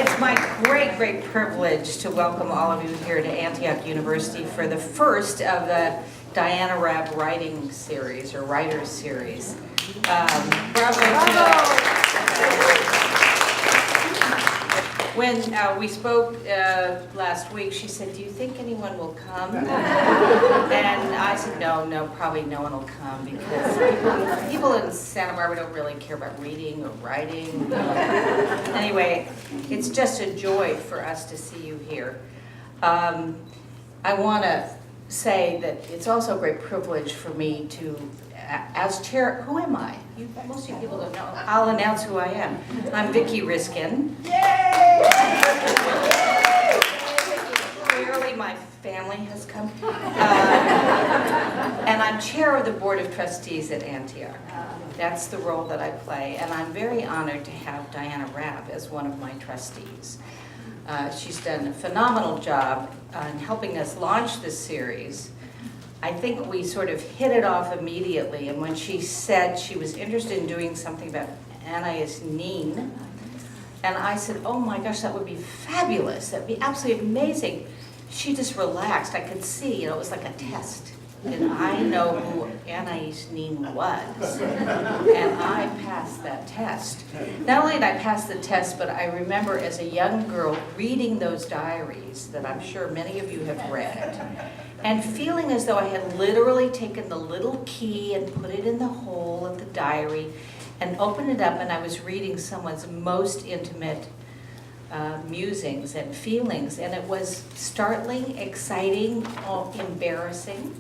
It's my great privilege to welcome all of you here to Antioch University for the first of the Raab writing series, or writers series. Bravo. When we spoke last week, she said, "Do you think anyone will come?" And I said, no, probably no one will come, because people in Santa Barbara don't really care about reading or writing. Anyway, it's just a joy for us to see you here. I want to say that it's also a great privilege for me to, as chair, who am I? Most of you people don't know. I'll announce who I am. I'm Vicki Riskin. Yay! Clearly my family has come. And I'm chair of the Board of Trustees at Antioch. That's the role that I play, and I'm very honored to have Raab as one of my trustees. She's done a phenomenal job in helping us launch this series. I think we sort of hit it off immediately, and when she said she was interested in doing something about Anais Nin, and I said, "Oh my gosh, that would be fabulous, that'd be absolutely amazing," she just relaxed. I could see, it was like a test. And I know who Anais Nin was, and I passed that test. Not only did I pass the test, but I remember as a young girl reading those diaries that I'm sure many of you have read, and feeling as though I had literally taken the little key and put it in the hole of the diary and opened it up, and I was reading someone's most intimate musings and feelings, and it was startling, exciting, embarrassing,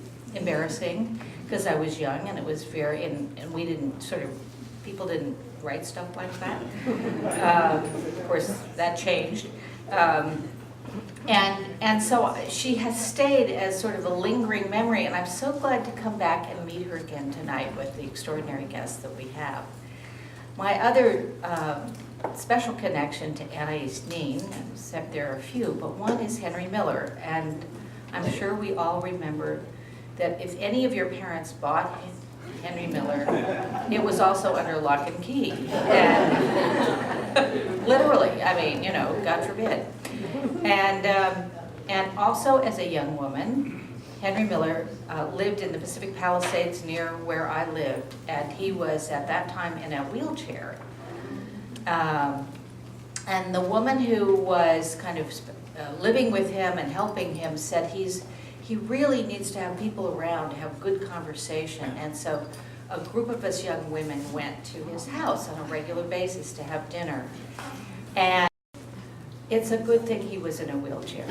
because I was young, and it was very, and we didn't people didn't write stuff like that. Of course, that changed. And so she has stayed as sort of a lingering memory, and I'm so glad to come back and meet her again tonight with the extraordinary guests that we have. My other special connection to Anais Nin, except there are a few, but one is Henry Miller, and I'm sure we all remember that if any of your parents bought Henry Miller, it was also under lock and key. And literally, I mean, God forbid. And also as a young woman, Henry Miller lived in the Pacific Palisades near where I lived, and he was at that time in a wheelchair. And the woman who was kind of living with him and helping him said he really needs to have people around to have good conversation. And so a group of us young women went to his house on a regular basis to have dinner. And it's a good thing he was in a wheelchair.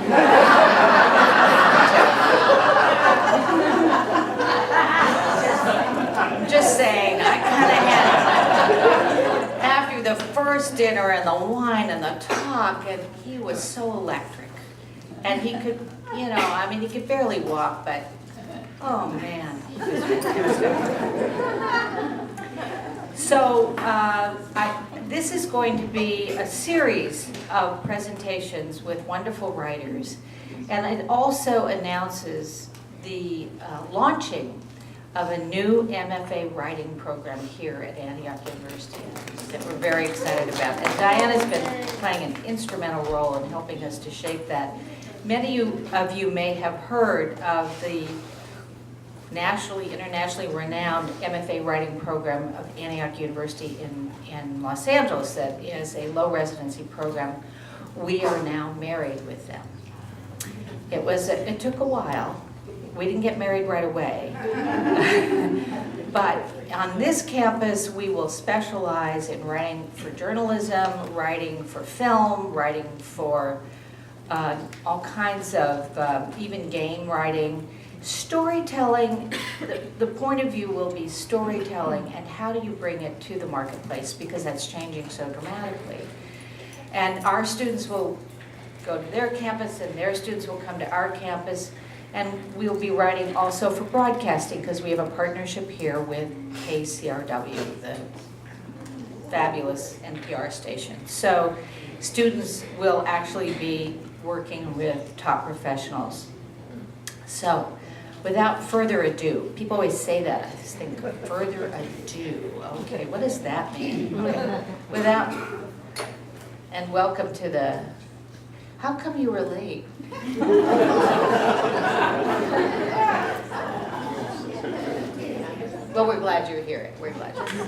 Just saying, I kind of had it. After the first dinner and the wine and the talk, and he was so electric. And he could, he could barely walk, but, oh man, he was fantastic. So, this is going to be a series of presentations with wonderful writers, and it also announces the launching of a new MFA writing program here at Antioch University that we're very excited about. And Diana's been playing an instrumental role in helping us to shape that. Many of you may have heard of the internationally renowned MFA writing program of Antioch University in Los Angeles that is a low residency program. We are now married with them. It took a while. We didn't get married right away. But on this campus, we will specialize in writing for journalism, writing for film, writing for all kinds of, even game writing. Storytelling, the point of view will be storytelling, and how do you bring it to the marketplace, because that's changing so dramatically. And our students will go to their campus, and their students will come to our campus, and we'll be writing also for broadcasting, because we have a partnership here with KCRW, the fabulous NPR station. So students will actually be working with top professionals. So, without further ado, people always say that. I just think, further ado. Okay, what does that mean? And welcome to the, how come you were late? Well, we're glad you're here. We're glad you're here.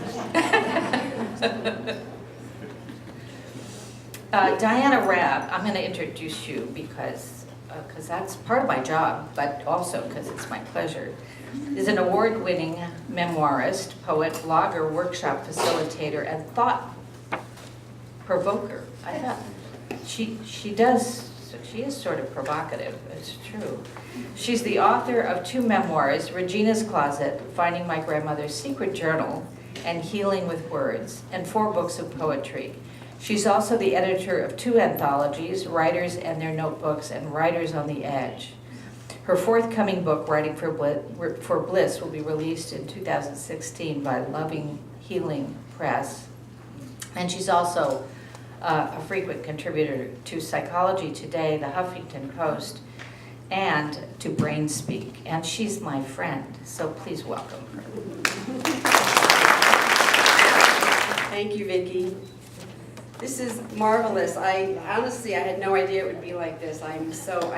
Diana Raab, I'm going to introduce you because that's part of my job, but also because it's my pleasure, is an award-winning memoirist, poet, blogger, workshop facilitator, and thought provoker. I thought she is sort of provocative, it's true. She's the author of 2 memoirs, Regina's Closet, Finding My Grandmother's Secret Journal, and Healing with Words, and 4 books of poetry. She's also the editor of 2 anthologies, Writers and Their Notebooks and Writers on the Edge. Her forthcoming book, Writing for Bliss, will be released in 2016 by Loving Healing Press. And she's also a frequent contributor to Psychology Today, The Huffington Post, and to Brain Speak. And she's my friend, so please welcome her. Thank you, Vicki. This is marvelous. Honestly, I had no idea it would be like this. I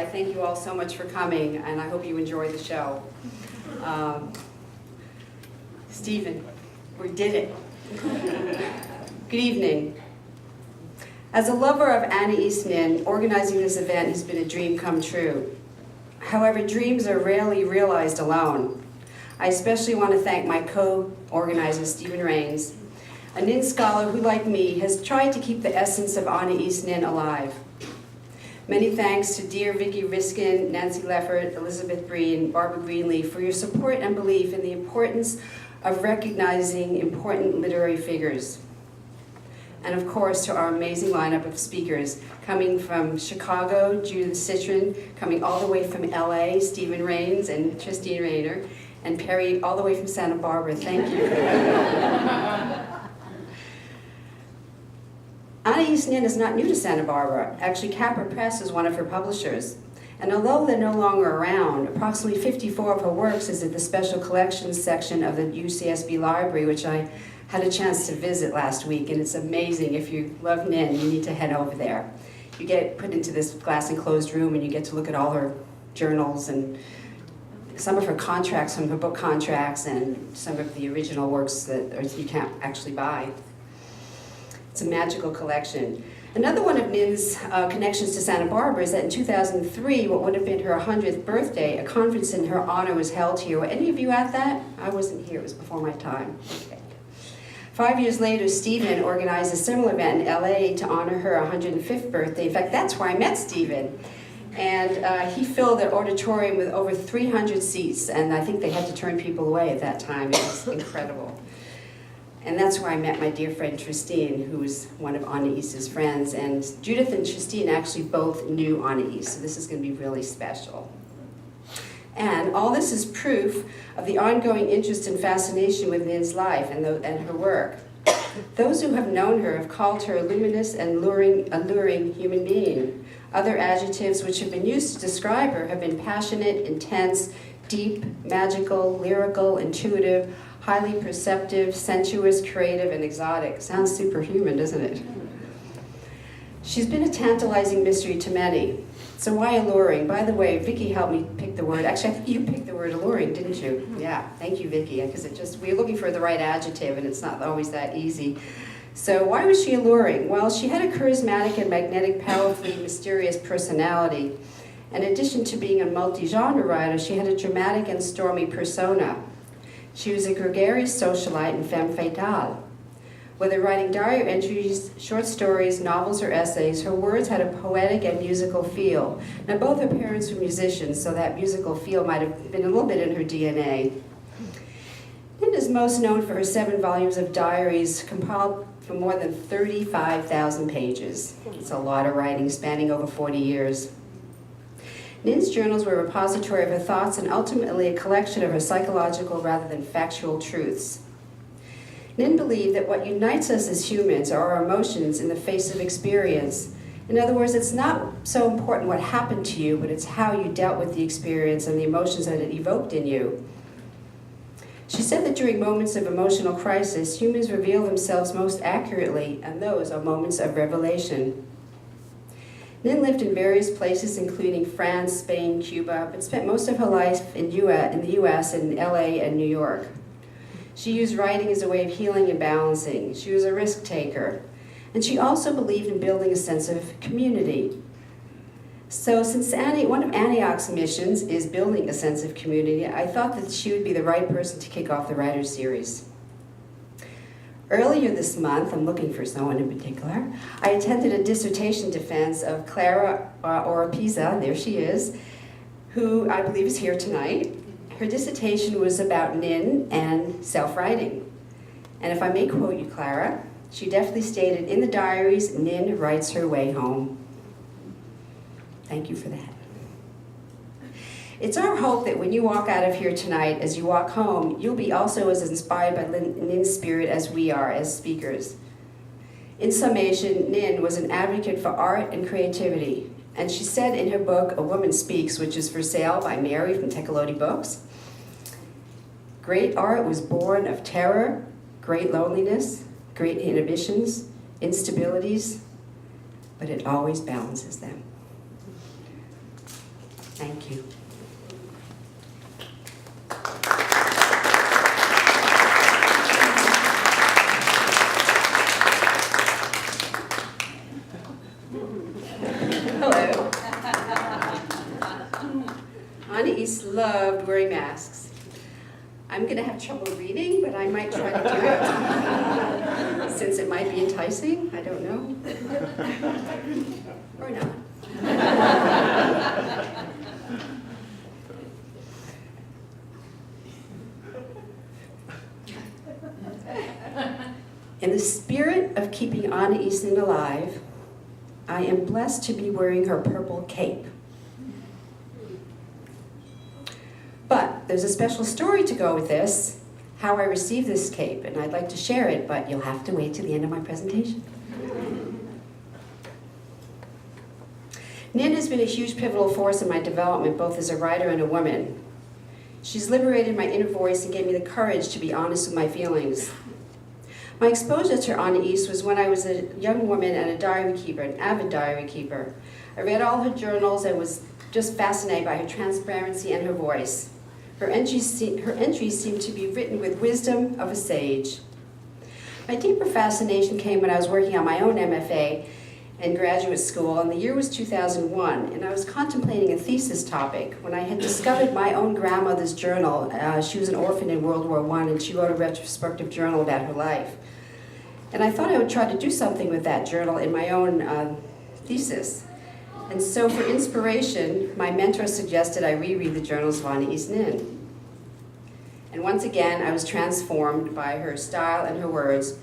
thank you all so much for coming, and I hope you enjoy the show. Stephen, we did it. Good evening. As a lover of Anais Nin, organizing this event has been a dream come true. However, dreams are rarely realized alone. I especially want to thank my co-organizer, Stephen Raynes, a Nin scholar who, like me, has tried to keep the essence of Anais Nin alive. Many thanks to dear Vicki Riskin, Nancy Leffert, Elizabeth Breen, Barbara Greenlee for your support and belief in the importance of recognizing important literary figures. And of course, to our amazing lineup of speakers, coming from Chicago, Judith Citrin, coming all the way from LA, Stephen Raynes and Tristine Rayner, and Perie all the way from Santa Barbara. Thank you. Anais Nin is not new to Santa Barbara. Actually, Capra Press is one of her publishers. And although they're no longer around, approximately 54 of her works is in the Special Collections section of the UCSB Library, which I had a chance to visit last week, and it's amazing. If you love Nin, you need to head over there. You get put into this glass enclosed room and you get to look at all her journals and some of her contracts, some of her book contracts, and some of the original works that you can't actually buy. It's a magical collection. Another one of Nin's connections to Santa Barbara is that in 2003, what would have been her 100th birthday, a conference in her honor was held here. Were any of you at that? I wasn't here, it was before my time. Okay. 5 years later, Stephen organized a similar event in LA to honor her 105th birthday. In fact, that's where I met Stephen. And he filled an auditorium with over 300 seats, and I think they had to turn people away at that time. It was incredible. And that's where I met my dear friend Tristine, who was one of Anais's friends. And Judith and Tristine actually both knew Anais, so this is going to be really special. And all this is proof of the ongoing interest and fascination with Nin's life and her work. Those who have known her have called her a luminous and alluring human being. Other adjectives which have been used to describe her have been passionate, intense, deep, magical, lyrical, intuitive, highly perceptive, sensuous, creative, and exotic. Sounds superhuman, doesn't it? She's been a tantalizing mystery to many. So why alluring? By the way, Vicki helped me pick the word. Actually, I think you picked the word alluring, didn't you? Yeah, thank you, Vicki, because we're looking for the right adjective, and it's not always that easy. So why was she alluring? Well, she had a charismatic and magnetic, powerfully mysterious personality. In addition to being a multi-genre writer, she had a dramatic and stormy persona. She was a gregarious socialite and femme fatale. Whether writing diary entries, short stories, novels, or essays, her words had a poetic and musical feel. Now, both her parents were musicians, so that musical feel might have been a little bit in her DNA. Nin is most known for her 7 volumes of diaries compiled from more than 35,000 pages. It's a lot of writing, spanning over 40 years. Nin's journals were a repository of her thoughts and ultimately a collection of her psychological rather than factual truths. Nin believed that what unites us as humans are our emotions in the face of experience. In other words, it's not so important what happened to you, but it's how you dealt with the experience and the emotions that it evoked in you. She said that during moments of emotional crisis, humans reveal themselves most accurately, and those are moments of revelation. Nin lived in various places, including France, Spain, Cuba, but spent most of her life in the US, in LA and New York. She used writing as a way of healing and balancing. She was a risk taker. And she also believed in building a sense of community. So since one of Antioch's missions is building a sense of community, I thought that she would be the right person to kick off the Writers' Series. Earlier this month, I'm looking for someone in particular, I attended a dissertation defense of Clara Oropesa, there she is, who I believe is here tonight. Her dissertation was about Nin and self-writing. And if I may quote you, Clara, she definitely stated, in the diaries, Nin writes her way home. Thank you for that. It's our hope that when you walk out of here tonight, as you walk home, you'll be also as inspired by Nin's spirit as we are as speakers. In summation, Nin was an advocate for art and creativity. And she said in her book, A Woman Speaks, which is for sale by Mary from Tecolote Books, great art was born of terror, great loneliness, great inhibitions, instabilities, but it always balances them. Thank you. Hello. Anais loved wearing masks. I'm going to have trouble reading, but I might try to do it. Since it might be enticing, I don't know. Or not. In the spirit of keeping Anais Nin alive, I am blessed to be wearing her purple cape. But there's a special story to go with this, how I received this cape, and I'd like to share it, but you'll have to wait till the end of my presentation. Nin has been a huge pivotal force in my development, both as a writer and a woman. She's liberated my inner voice and gave me the courage to be honest with my feelings. My exposure to Anais was when I was a young woman and a diary keeper, an avid diary keeper. I read all her journals and was just fascinated by her transparency and her voice. Her entries seemed to be written with wisdom of a sage. My deeper fascination came when I was working on my own MFA in graduate school, and the year was 2001, and I was contemplating a thesis topic when I had discovered my own grandmother's journal. She was an orphan in World War I, and she wrote a retrospective journal about her life. And I thought I would try to do something with that journal in my own thesis. And so for inspiration, my mentor suggested I reread the journals of Anais Nin. And once again, I was transformed by her style and her words,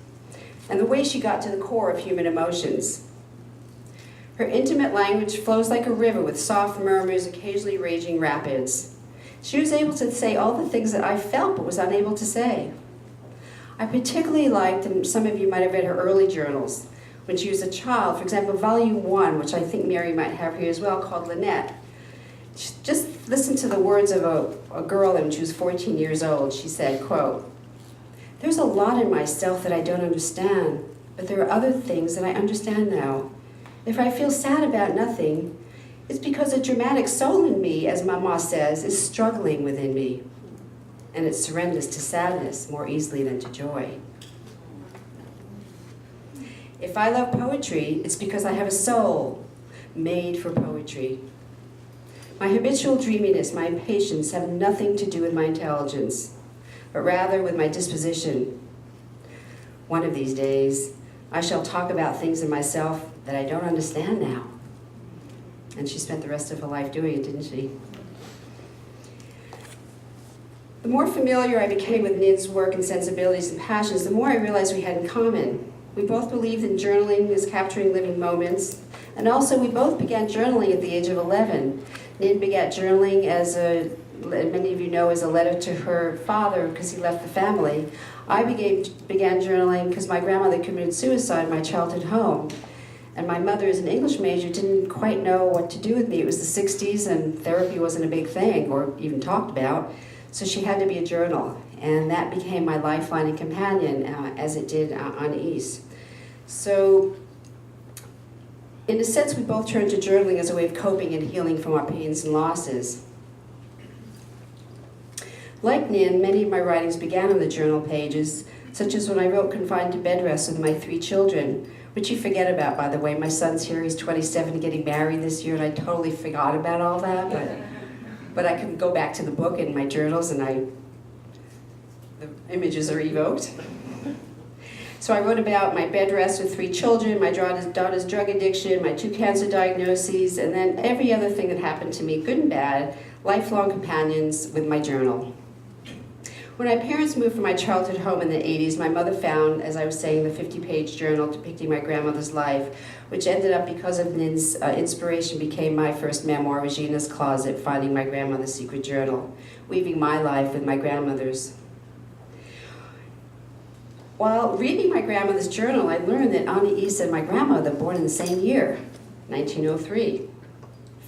and the way she got to the core of human emotions. Her intimate language flows like a river with soft murmurs, occasionally raging rapids. She was able to say all the things that I felt but was unable to say. I particularly liked, and some of you might have read her early journals, when she was a child. For example, volume 1, which I think Mary might have here as well, called Lynette. Just listen to the words of a girl when she was 14 years old. She said, quote, "There's a lot in myself that I don't understand, but there are other things that I understand now. If I feel sad about nothing, it's because a dramatic soul in me, as Mama says, is struggling within me. And it surrenders to sadness more easily than to joy. If I love poetry, it's because I have a soul made for poetry. My habitual dreaminess, my impatience have nothing to do with my intelligence, but rather with my disposition. One of these days, I shall talk about things in myself that I don't understand now." And she spent the rest of her life doing it, didn't she? The more familiar I became with Nin's work and sensibilities and passions, the more I realized we had in common. We both believed in journaling as capturing living moments, and also we both began journaling at the age of 11. Nin began journaling, as many of you know, as a letter to her father because he left the family. I began journaling because my grandmother committed suicide in my childhood home. And my mother, as an English major, didn't quite know what to do with me. It was the 60s and therapy wasn't a big thing or even talked about. So she had to be a journal. and that became my lifeline and companion, as it did Anais. So, in a sense, we both turned to journaling as a way of coping and healing from our pains and losses. Like Nin, many of my writings began on the journal pages, such as when I wrote Confined to Bed Rest with my 3 children, which you forget about, by the way. My son's here, he's 27, getting married this year, and I totally forgot about all that, but I can go back to the book and my journals, and the images are evoked. So I wrote about my bed rest with 3 children, my daughter's drug addiction, my 2 cancer diagnoses, and then every other thing that happened to me, good and bad, lifelong companions with my journal. When my parents moved from my childhood home in the 80s, my mother found, as I was saying, the 50-page journal depicting my grandmother's life, which ended up, because of Nin's inspiration, became my first memoir, Regina's Closet, Finding My Grandmother's Secret Journal, weaving my life with my grandmother's. While reading my grandmother's journal, I learned that Anais and my grandmother were born in the same year, 1903.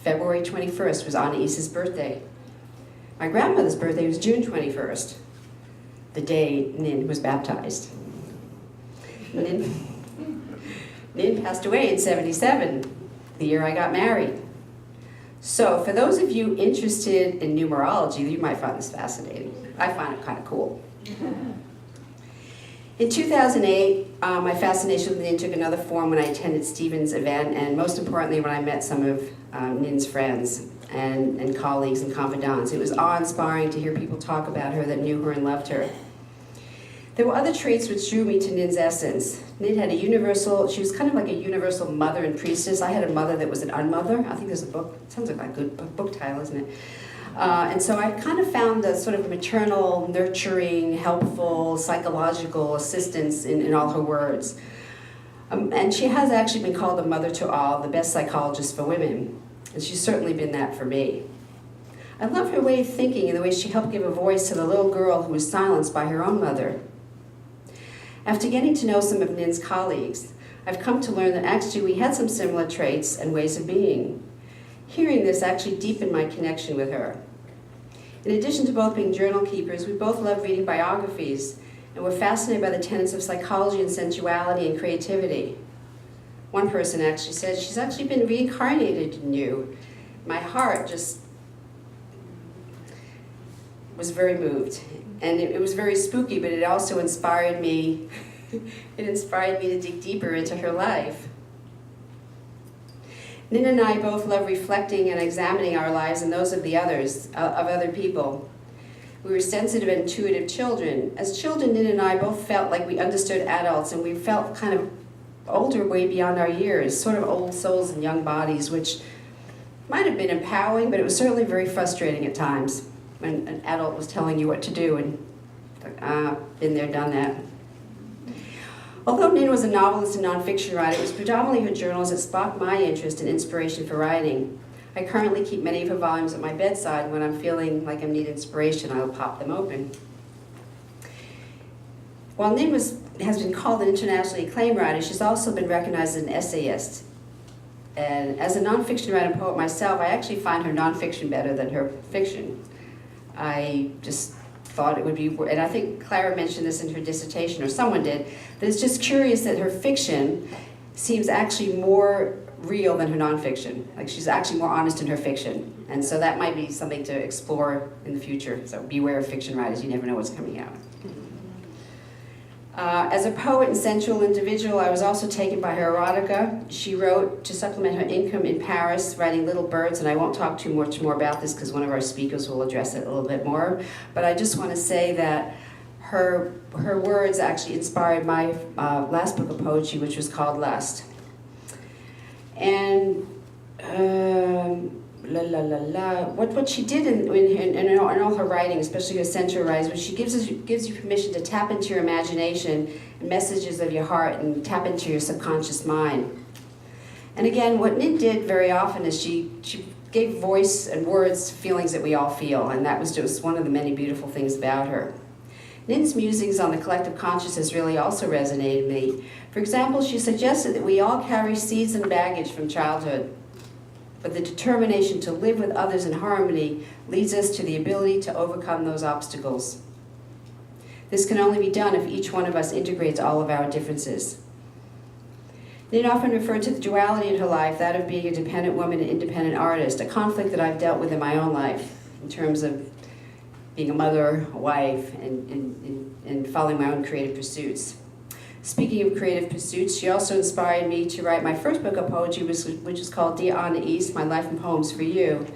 February 21st was Anais's birthday. My grandmother's birthday was June 21st, the day Nin was baptized. Nin passed away in 77, the year I got married. So for those of you interested in numerology, you might find this fascinating. I find it kind of cool. In 2008, my fascination with Nin took another form when I attended Stephen's event, and most importantly when I met some of Nin's friends and colleagues and confidants. It was awe-inspiring to hear people talk about her that knew her and loved her. There were other traits which drew me to Nin's essence. Nin had she was kind of like a universal mother and priestess. I had a mother that was an unmother. I think there's a book, sounds like a good book title, isn't it? And so I kind of found the sort of maternal, nurturing, helpful, psychological assistance in all her words. And she has actually been called a mother to all, the best psychologist for women. And she's certainly been that for me. I love her way of thinking and the way she helped give a voice to the little girl who was silenced by her own mother. After getting to know some of Nin's colleagues, I've come to learn that actually we had some similar traits and ways of being. Hearing this actually deepened my connection with her. In addition to both being journal keepers, we both love reading biographies, and we're fascinated by the tenets of psychology and sensuality and creativity. One person actually said, she's actually been reincarnated in you. My heart just was very moved. And it was very spooky, but it also inspired me. It inspired me to dig deeper into her life. Nin and I both love reflecting and examining our lives and those of the others, of other people. We were sensitive and intuitive children. As children, Nin and I both felt like we understood adults, and we felt kind of older way beyond our years, sort of old souls in young bodies, which might have been empowering, but it was certainly very frustrating at times when an adult was telling you what to do, and been there, done that. Although Nin was a novelist and nonfiction writer, it was predominantly her journals that sparked my interest and inspiration for writing. I currently keep many of her volumes at my bedside. When I'm feeling like I need inspiration, I'll pop them open. While Nin has been called an internationally acclaimed writer, she's also been recognized as an essayist. And as a nonfiction writer and poet myself, I actually find her nonfiction better than her fiction. I just thought it would be, and I think Clara mentioned this in her dissertation, or someone did, that it's just curious that her fiction seems actually more real than her nonfiction. Like she's actually more honest in her fiction. And so that might be something to explore in the future. So beware of fiction writers, you never know what's coming out. As a poet and sensual individual, I was also taken by her erotica. She wrote to supplement her income in Paris, writing Little Birds, and I won't talk too much more about this because one of our speakers will address it a little bit more. But I just want to say that her words actually inspired my last book of poetry, which was called Lust. And what she did in all her writing, especially her sensual writings, was she gives you permission to tap into your imagination and messages of your heart and tap into your subconscious mind. And again, what Nin did very often is she gave voice and words to feelings that we all feel, and that was just one of the many beautiful things about her. Nin's musings on the collective consciousness really also resonated with me. For example, she suggested that we all carry seeds and baggage from childhood, but the determination to live with others in harmony leads us to the ability to overcome those obstacles. This can only be done if each one of us integrates all of our differences. Nin often referred to the duality in her life, that of being a dependent woman and independent artist, a conflict that I've dealt with in my own life in terms of being a mother, a wife, and following my own creative pursuits. Speaking of creative pursuits, she also inspired me to write my first book of poetry, which is called Dear Anais, My Life and Poems for You.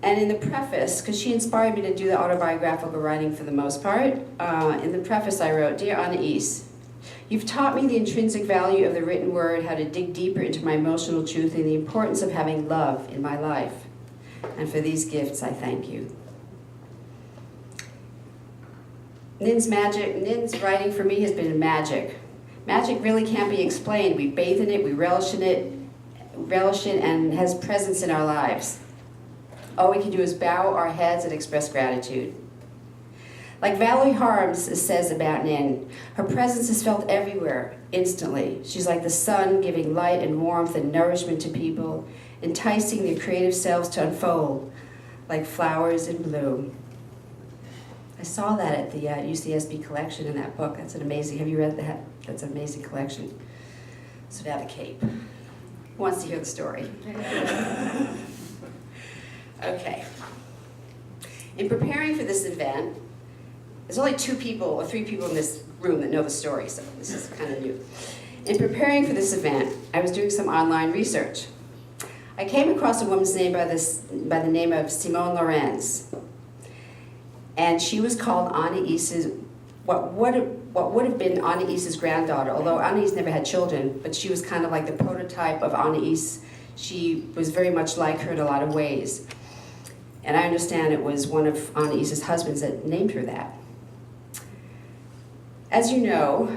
And in the preface, because she inspired me to do the autobiographical writing for the most part, in the preface I wrote, Dear Anais, you've taught me the intrinsic value of the written word, how to dig deeper into my emotional truth, and the importance of having love in my life. And for these gifts, I thank you. Nin's writing for me has been magic. Magic really can't be explained. We bathe in it, we relish in it, and has presence in our lives. All we can do is bow our heads and express gratitude. Like Valerie Harms says about Nin, her presence is felt everywhere, instantly. She's like the sun, giving light and warmth and nourishment to people, enticing their creative selves to unfold, like flowers in bloom. I saw that at the UCSB collection in that book. That's an amazing, have you read that? That's an amazing collection. So now the Cape. Who wants to hear the story? Okay. In preparing for this event, there's only 2 people or 3 people in this room that know the story, so this is kind of new. In preparing for this event, I was doing some online research. I came across a woman's name by the name of Stephen Raynes. And she was called Anais' what would have been Anais' granddaughter, although Anais never had children, but she was kind of like the prototype of Anais. She was very much like her in a lot of ways. And I understand it was one of Anais' husbands that named her that. As you know,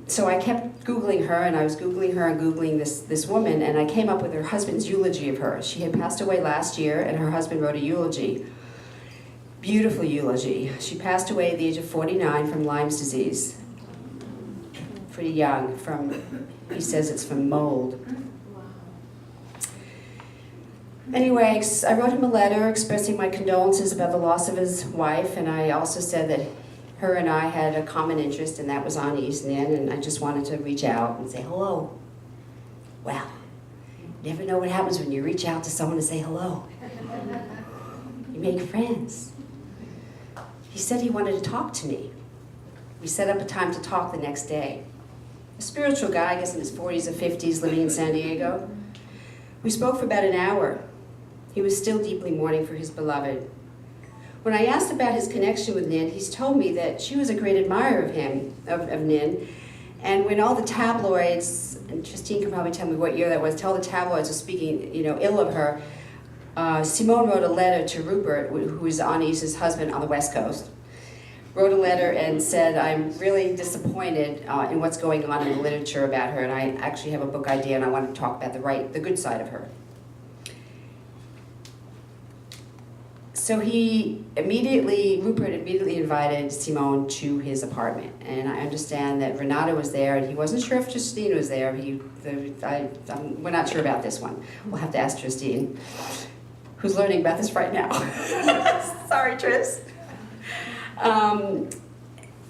so I kept Googling her, and I was Googling her and Googling this woman, and I came up with her husband's eulogy of her. She had passed away last year, and her husband wrote a eulogy. Beautiful eulogy. She passed away at the age of 49 from Lyme's disease. Pretty young, he says it's from mold. Anyway, I wrote him a letter expressing my condolences about the loss of his wife, and I also said that her and I had a common interest, and that was Anais Nin, and I just wanted to reach out and say hello. Well, you never know what happens when you reach out to someone to say hello. You make friends. He said he wanted to talk to me. We set up a time to talk the next day. A spiritual guy, I guess in his 40s or 50s, living in San Diego. We spoke for about an hour. He was still deeply mourning for his beloved. When I asked about his connection with Nin, he's told me that she was a great admirer of him, of Nin, and when all the tabloids, and Tristine can probably tell me what year that was, all the tabloids were speaking, ill of her, Simone wrote a letter to Rupert, who is Anais' husband on the West Coast, wrote a letter and said, I'm really disappointed in what's going on in the literature about her, and I actually have a book idea and I want to talk about the good side of her. So Rupert immediately invited Simone to his apartment, and I understand that Renata was there, and he wasn't sure if Tristine was there. We're not sure about this one. We'll have to ask Tristine, who's learning about this right now. Sorry, Tris.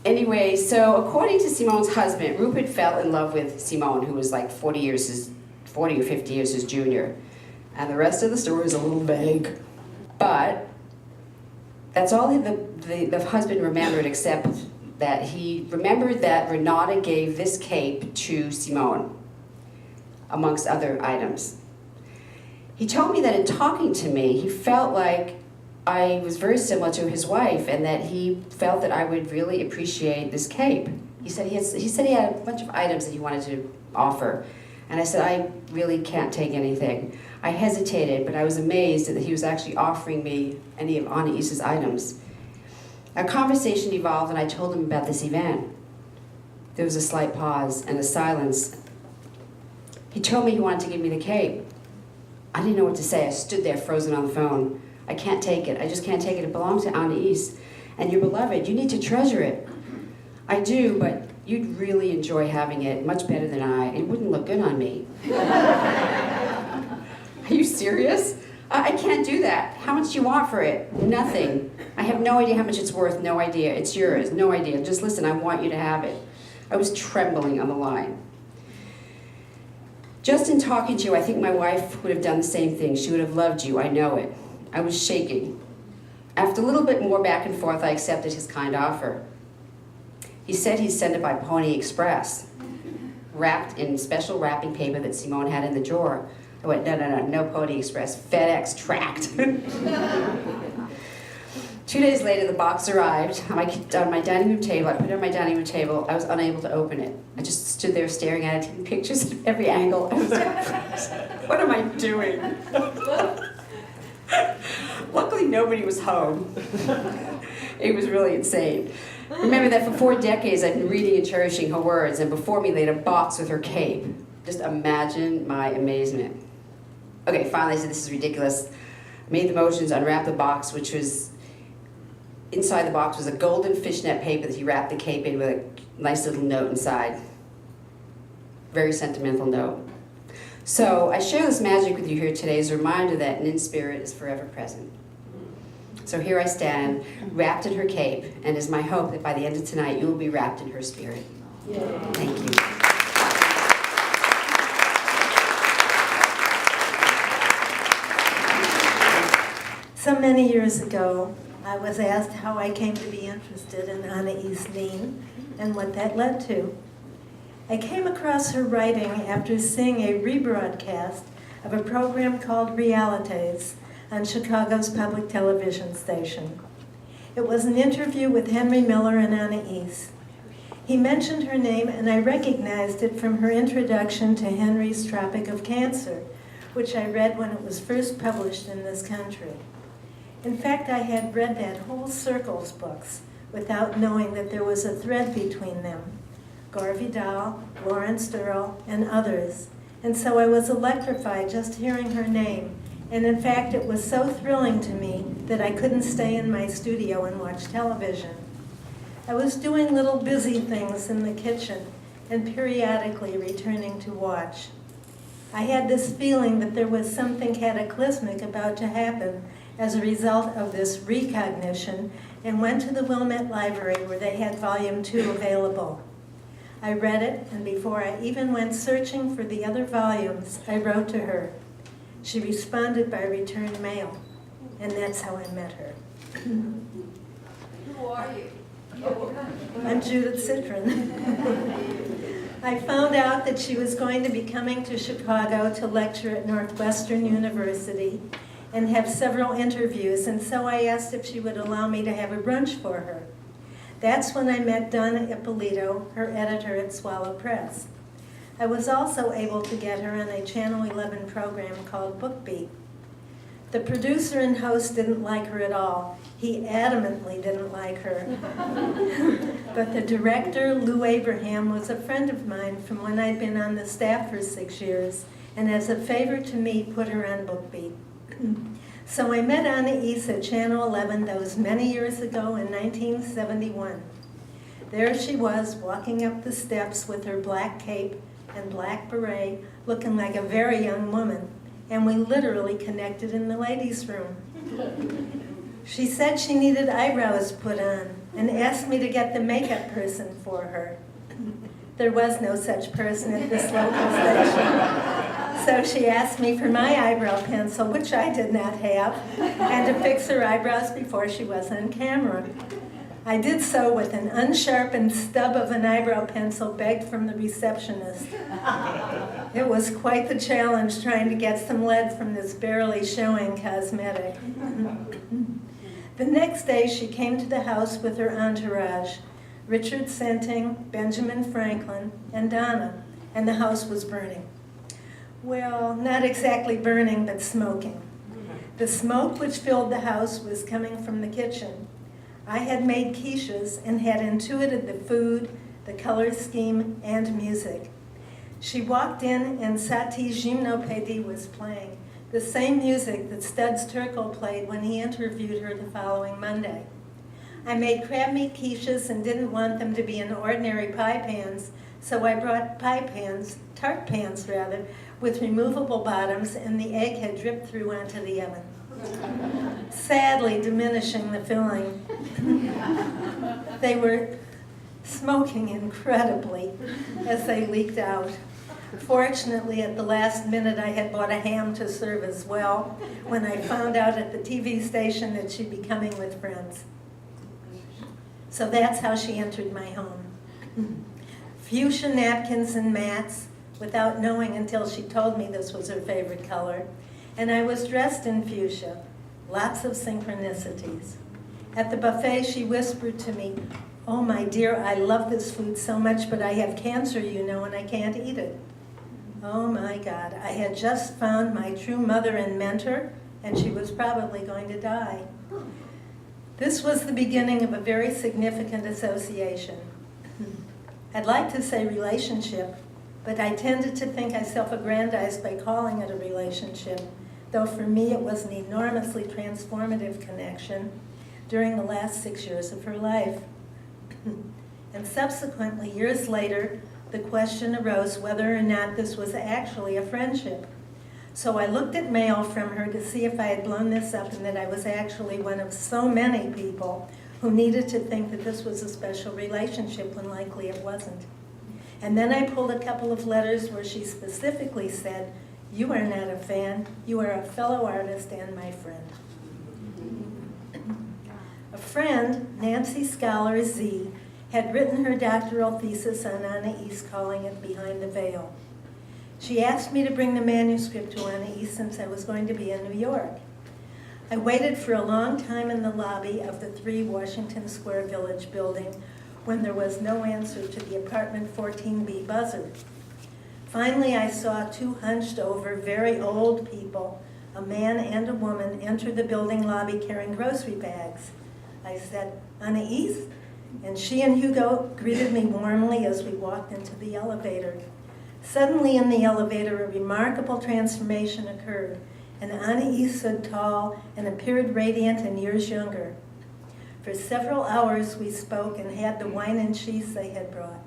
Anyway, so according to Simone's husband, Rupert fell in love with Simone, who was like 40 or 50 years his junior. And the rest of the story is a little vague. But that's all the husband remembered, except that he remembered that Renata gave this cape to Simone, amongst other items. He told me that in talking to me, he felt like I was very similar to his wife, and that he felt that I would really appreciate this cape. He said he had a bunch of items that he wanted to offer, and I said, I really can't take anything. I hesitated, but I was amazed that he was actually offering me any of Anais' items. Our conversation evolved, and I told him about this event. There was a slight pause and a silence. He told me he wanted to give me the cape. I didn't know what to say. I stood there frozen on the phone. I can't take it. I just can't take it. It belongs to Anais. And you're beloved. You need to treasure it. I do, but you'd really enjoy having it much better than I. It wouldn't look good on me. Are you serious? I can't do that. How much do you want for it? Nothing. I have no idea how much it's worth. No idea. It's yours. No idea. Just listen, I want you to have it. I was trembling on the line. Just in talking to you, I think my wife would have done the same thing. She would have loved you. I know it. I was shaking. After a little bit more back and forth, I accepted his kind offer. He said he'd send it by Pony Express, wrapped in special wrapping paper that Simone had in the drawer. I went, no Pony Express, FedEx tracked. 2 days later, the box arrived on my dining room table. I put it on my dining room table. I was unable to open it. I just stood there staring at it, taking pictures at every angle. I was like, what am I doing? Luckily, nobody was home. It was really insane. Remember that for 4 decades, I've been reading and cherishing her words, and before me laid a box with her cape. Just imagine my amazement. Okay, finally I said, this is ridiculous. I made the motions, unwrapped the box, which was, inside the box was a golden fishnet paper that he wrapped the cape in with a nice little note inside. Very sentimental note. So I share this magic with you here today as a reminder that Nin's spirit is forever present. So here I stand, wrapped in her cape, and it is my hope that by the end of tonight you will be wrapped in her spirit. Yay. Thank you. So many years ago, I was asked how I came to be interested in Anais Nin and what that led to. I came across her writing after seeing a rebroadcast of a program called Realities on Chicago's public television station. It was an interview with Henry Miller and Anais. He mentioned her name, and I recognized it from her introduction to Henry's Tropic of Cancer, which I read when it was first published in this country. In fact, I had read that whole Circles books without knowing that there was a thread between them. Gore Vidal, Lawrence Earl, and others. And so I was electrified just hearing her name. And in fact, it was so thrilling to me that I couldn't stay in my studio and watch television. I was doing little busy things in the kitchen and periodically returning to watch. I had this feeling that there was something cataclysmic about to happen as a result of this recognition, and went to the Wilmette Library where they had Volume 2 available. I read it, and before I even went searching for the other volumes, I wrote to her. She responded by return mail, and that's how I met her. Who are you? I'm Judith Citrin. I found out that she was going to be coming to Chicago to lecture at Northwestern University and have several interviews, and so I asked if she would allow me to have a brunch for her. That's when I met Donna Ippolito, her editor at Swallow Press. I was also able to get her on a Channel 11 program called Book Beat. The producer and host didn't like her at all. He adamantly didn't like her. But the director, Lou Abraham, was a friend of mine from when I'd been on the staff for 6 years, and as a favor to me, put her on Book Beat. So I met Anais at Channel 11 those many years ago in 1971. There she was, walking up the steps with her black cape and black beret, looking like a very young woman, and we literally connected in the ladies' room. She said she needed eyebrows put on and asked me to get the makeup person for her. There was no such person at this local station. So she asked me for my eyebrow pencil, which I did not have, and to fix her eyebrows before she was on camera. I did so with an unsharpened stub of an eyebrow pencil begged from the receptionist. It was quite the challenge trying to get some lead from this barely showing cosmetic. The next day she came to the house with her entourage, Richard Senting, Benjamin Franklin, and Donna, and the house was burning. Well, not exactly burning, but smoking. The smoke which filled the house was coming from the kitchen. I had made quiches and had intuited the food, the color scheme, and music. She walked in and Satie's Gymnopédie was playing, the same music that Studs Terkel played when he interviewed her the following Monday. I made crab meat quiches and didn't want them to be in ordinary pie pans, So I brought tart pans, with removable bottoms, and the egg had dripped through onto the oven, sadly diminishing the filling. They were smoking incredibly as they leaked out. Fortunately, at the last minute, I had bought a ham to serve as well when I found out at the TV station that she'd be coming with friends. So that's how she entered my home. Fuchsia napkins and mats, without knowing until she told me this was her favorite color. And I was dressed in fuchsia, lots of synchronicities. At the buffet, she whispered to me, "Oh, my dear, I love this food so much, but I have cancer, you know, and I can't eat it." Oh my God, I had just found my true mother and mentor, and she was probably going to die. This was the beginning of a very significant association. I'd like to say relationship, but I tended to think I self-aggrandized by calling it a relationship, though for me it was an enormously transformative connection during the last 6 years of her life. And subsequently, years later, the question arose whether or not this was actually a friendship. So I looked at mail from her to see if I had blown this up and that I was actually one of so many people who needed to think that this was a special relationship when likely it wasn't. And then I pulled a couple of letters where she specifically said, "You are not a fan, you are a fellow artist and my friend." A friend, Nancy Scholar Z, had written her doctoral thesis on Anais, calling it Behind the Veil. She asked me to bring the manuscript to Anais since I was going to be in New York. I waited for a long time in the lobby of the 3 Washington Square Village building when there was no answer to the apartment 14B buzzer. Finally, I saw 2 hunched over, very old people, a man and a woman, enter the building lobby carrying grocery bags. I said, "Anais?" And she and Hugo greeted me warmly as we walked into the elevator. Suddenly in the elevator, a remarkable transformation occurred, and Anais stood tall and appeared radiant and years younger. For several hours we spoke and had the wine and cheese they had brought.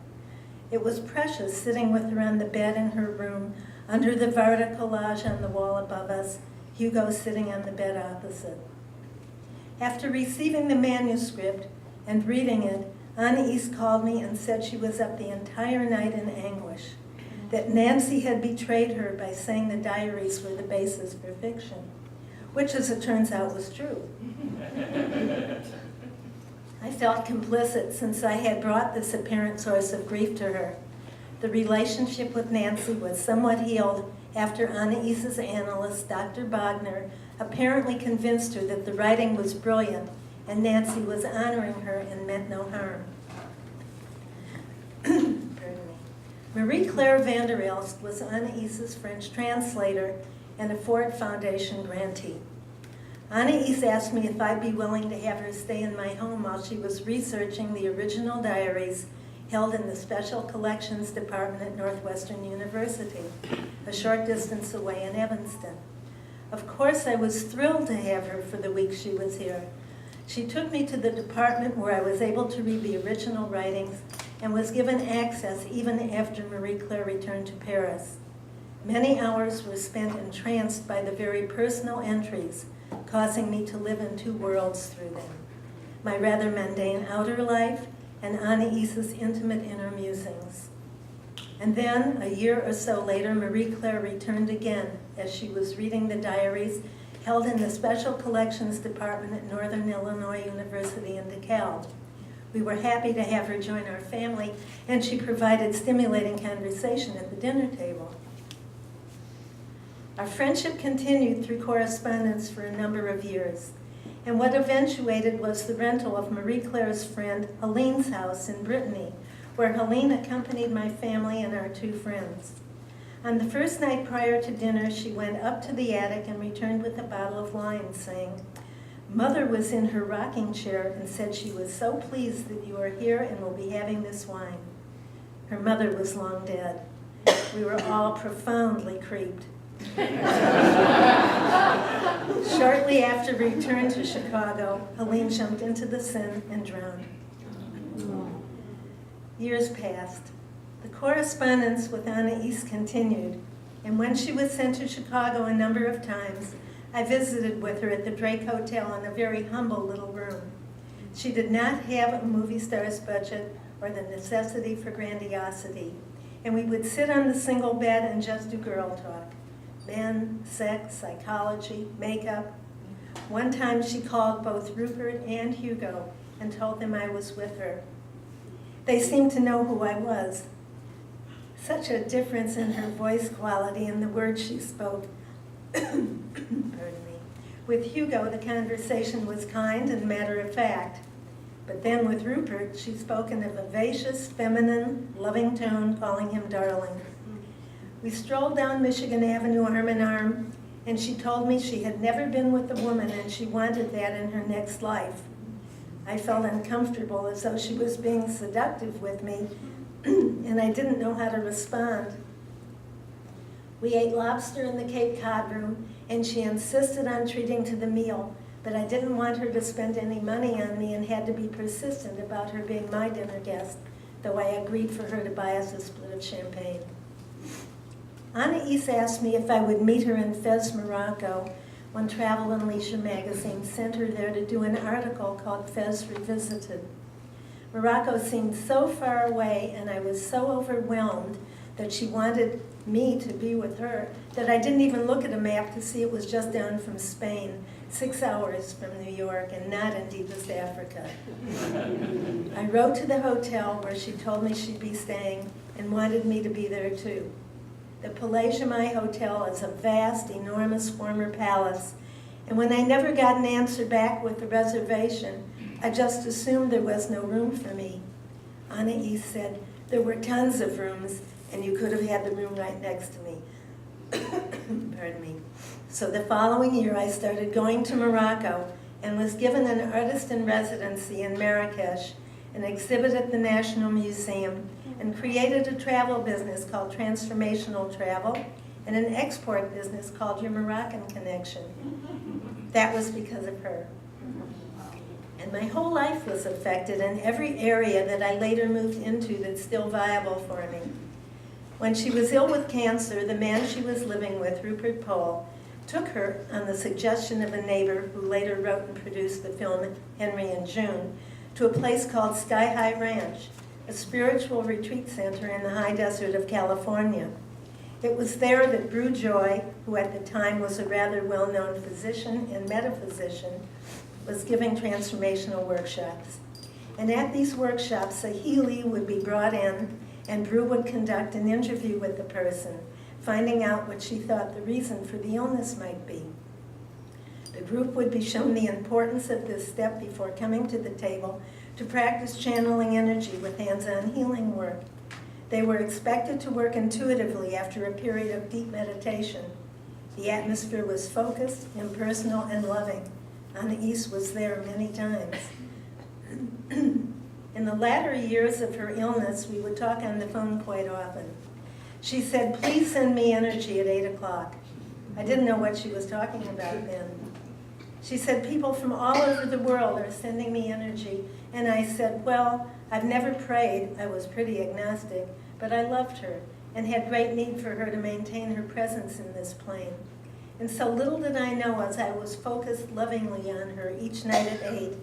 It was precious sitting with her on the bed in her room, under the Varda collage on the wall above us, Hugo sitting on the bed opposite. After receiving the manuscript and reading it, Anais called me and said she was up the entire night in anguish, that Nancy had betrayed her by saying the diaries were the basis for fiction, which, as it turns out, was true. I felt complicit since I had brought this apparent source of grief to her. The relationship with Nancy was somewhat healed after Anais's analyst, Dr. Bogner, apparently convinced her that the writing was brilliant and Nancy was honoring her and meant no harm. Pardon me. Marie-Claire van der Elst was Anais's French translator and a Ford Foundation grantee. Anais asked me if I'd be willing to have her stay in my home while she was researching the original diaries held in the Special Collections Department at Northwestern University, a short distance away in Evanston. Of course, I was thrilled to have her for the week she was here. She took me to the department where I was able to read the original writings and was given access even after Marie-Claire returned to Paris. Many hours were spent entranced by the very personal entries, causing me to live in 2 worlds through them. My rather mundane outer life and Anais's intimate inner musings. And then, a year or so later, Marie-Claire returned again as she was reading the diaries held in the Special Collections Department at Northern Illinois University in DeKalb. We were happy to have her join our family, and she provided stimulating conversation at the dinner table. Our friendship continued through correspondence for a number of years, and what eventuated was the rental of Marie-Claire's friend Helene's house in Brittany, where Helene accompanied my family and our 2 friends. On the first night prior to dinner, she went up to the attic and returned with a bottle of wine, saying, "Mother was in her rocking chair and said she was so pleased that you are here and will be having this wine." Her mother was long dead. We were all profoundly creeped. Shortly after return to Chicago, Helene jumped into the Seine and drowned. Years passed. The correspondence with Anais continued, and when she was sent to Chicago a number of times, I visited with her at the Drake Hotel in a very humble little room. She did not have a movie star's budget or the necessity for grandiosity, and we would sit on the single bed and just do girl talk. Men, sex, psychology, makeup. One time she called both Rupert and Hugo and told them I was with her. They seemed to know who I was. Such a difference in her voice quality and the words she spoke. Pardon me. With Hugo, the conversation was kind and matter-of-fact. But then with Rupert, she spoke in a vivacious, feminine, loving tone, calling him darling. We strolled down Michigan Avenue arm in arm, and she told me she had never been with a woman and she wanted that in her next life. I felt uncomfortable, as though she was being seductive with me, and I didn't know how to respond. We ate lobster in the Cape Cod room, and she insisted on treating to the meal, but I didn't want her to spend any money on me and had to be persistent about her being my dinner guest, though I agreed for her to buy us a split of champagne. Anais asked me if I would meet her in Fez, Morocco, when Travel and Leisure magazine sent her there to do an article called Fez Revisited. Morocco seemed so far away, and I was so overwhelmed that she wanted me to be with her that I didn't even look at a map to see it was just down from Spain, 6 hours from New York, and not in deepest Africa. I wrote to the hotel where she told me she'd be staying and wanted me to be there too. The Palais Jamai Hotel is a vast, enormous former palace, and when I never got an answer back with the reservation, I just assumed there was no room for me. Anais said there were tons of rooms, and you could have had the room right next to me. Pardon me. So the following year, I started going to Morocco and was given an artist in residency in Marrakesh, an exhibit at the National Museum, and created a travel business called Transformational Travel and an export business called Your Moroccan Connection. That was because of her. And my whole life was affected in every area that I later moved into that's still viable for me. When she was ill with cancer, the man she was living with, Rupert Pohl, took her, on the suggestion of a neighbor who later wrote and produced the film Henry and June, to a place called Sky High Ranch, a spiritual retreat center in the high desert of California. It was there that Brew Joy, who at the time was a rather well-known physician and metaphysician, was giving transformational workshops. And at these workshops, a Healy would be brought in, and Brew would conduct an interview with the person, finding out what she thought the reason for the illness might be. The group would be shown the importance of this step before coming to the table to practice channeling energy with hands-on healing work. They were expected to work intuitively after a period of deep meditation. The atmosphere was focused, impersonal, and loving. Anais was there many times. In the latter years of her illness, we would talk on the phone quite often. She said, "Please send me energy at 8 o'clock. I didn't know what she was talking about then. She said, "People from all over the world are sending me energy." And I said, "Well, I've never prayed." I was pretty agnostic, but I loved her and had great need for her to maintain her presence in this plane. And so little did I know, as I was focused lovingly on her each night at 8,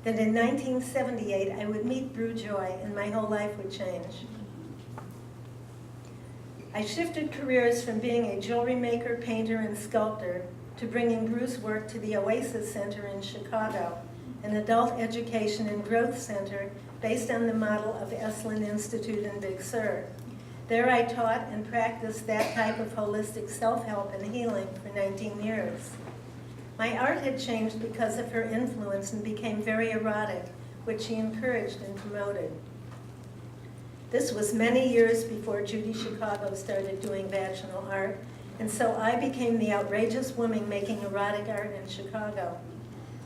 that in 1978 I would meet Brew Joy and my whole life would change. I shifted careers from being a jewelry maker, painter, and sculptor to bringing Brew's work to the Oasis Center in Chicago, an adult education and growth center based on the model of Esalen Institute in Big Sur. There I taught and practiced that type of holistic self-help and healing for 19 years. My art had changed because of her influence and became very erotic, which she encouraged and promoted. This was many years before Judy Chicago started doing vaginal art, and so I became the outrageous woman making erotic art in Chicago.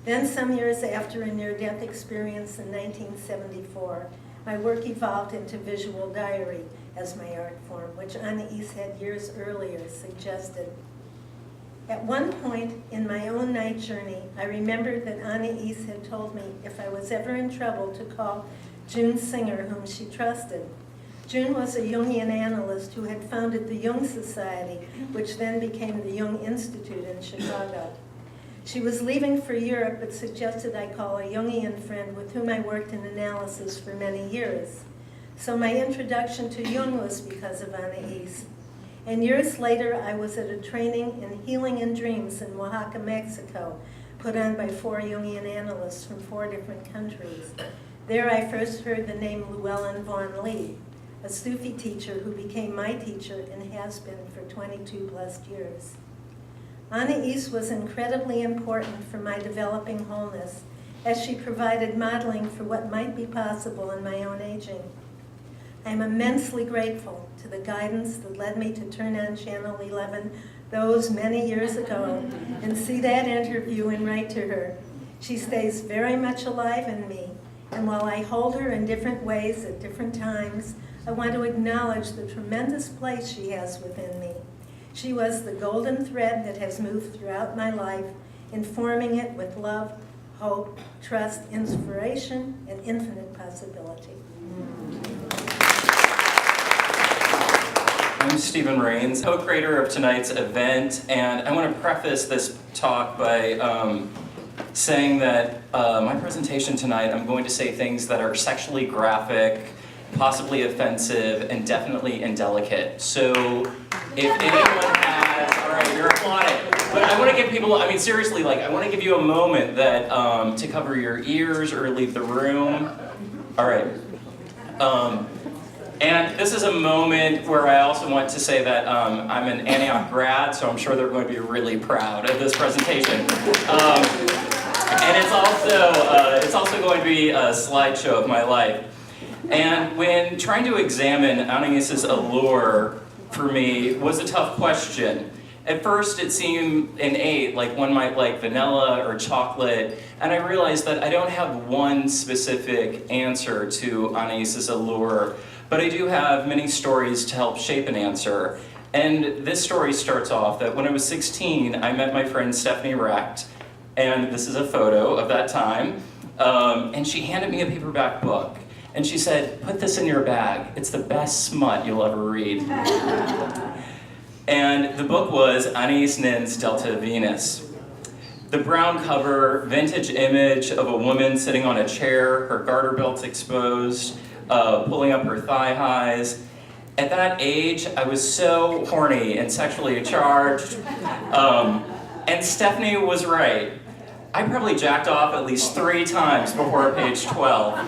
Then some years after a near-death experience in 1974, my work evolved into visual diary as my art form, which Anais had years earlier suggested. At one point in my own night journey, I remembered that Anais had told me if I was ever in trouble to call June Singer, whom she trusted. June was a Jungian analyst who had founded the Jung Society, which then became the Jung Institute in Chicago. She was leaving for Europe, but suggested I call a Jungian friend with whom I worked in analysis for many years. So my introduction to Jung was because of Anais. And years later, I was at a training in Healing in Dreams in Oaxaca, Mexico, put on by 4 Jungian analysts from 4 different countries. There I first heard the name Llewellyn Vaughan Lee, a Sufi teacher who became my teacher and has been for 22 plus years. Anais was incredibly important for my developing wholeness, as she provided modeling for what might be possible in my own aging. I'm immensely grateful to the guidance that led me to turn on Channel 11 those many years ago and see that interview and write to her. She stays very much alive in me, and while I hold her in different ways at different times, I want to acknowledge the tremendous place she has within me. She was the golden thread that has moved throughout my life, informing it with love, hope, trust, inspiration, and infinite possibility. I'm Stephen Raynes, co-creator of tonight's event, and I want to preface this talk by saying that my presentation tonight, I'm going to say things that are sexually graphic, possibly offensive, and definitely indelicate. So if anyone has, all right, you're applauding. But I want to give people, I mean seriously, like I want to give you a moment that to cover your ears or leave the room. All right. And this is a moment where I also want to say that I'm an Antioch grad, so I'm sure they're going to be really proud of this presentation. And it's also going to be a slideshow of my life. And when trying to examine Anais's allure for me was a tough question. At first it seemed innate, like one might like vanilla or chocolate, and I realized that I don't have one specific answer to Anais's allure, but I do have many stories to help shape an answer. And this story starts off that when I was 16, I met my friend Stephanie Raynes, and this is a photo of that time, and she handed me a paperback book. And she said, "Put this in your bag. It's the best smut you'll ever read." And the book was Anais Nin's Delta Venus. The brown cover, vintage image of a woman sitting on a chair, her garter belts exposed, pulling up her thigh highs. At that age, I was so horny and sexually charged. And Stephanie was right. I probably jacked off at least 3 times before page 12.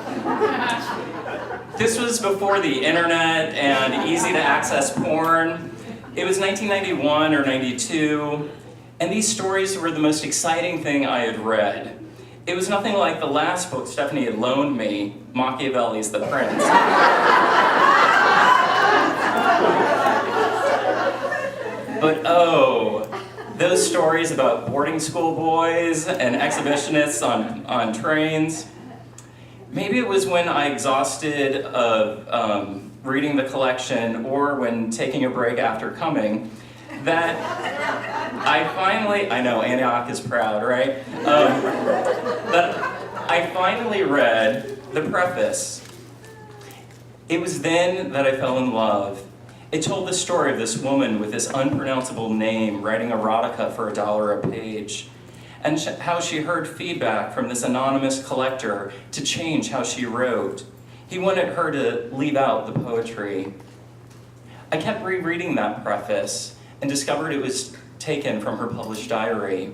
This was before the internet and easy to access porn. It was 1991 or 92, and these stories were the most exciting thing I had read. It was nothing like the last book Stephanie had loaned me, Machiavelli's The Prince. But oh, those stories about boarding school boys and exhibitionists on trains. Maybe it was when I exhausted of reading the collection or when taking a break after coming that I finally, I know Antioch is proud, right? That I finally read the preface. It was then that I fell in love. It told the story of this woman with this unpronounceable name writing erotica for $1 a page, and how she heard feedback from this anonymous collector to change how she wrote. He wanted her to leave out the poetry. I kept rereading that preface and discovered it was taken from her published diary.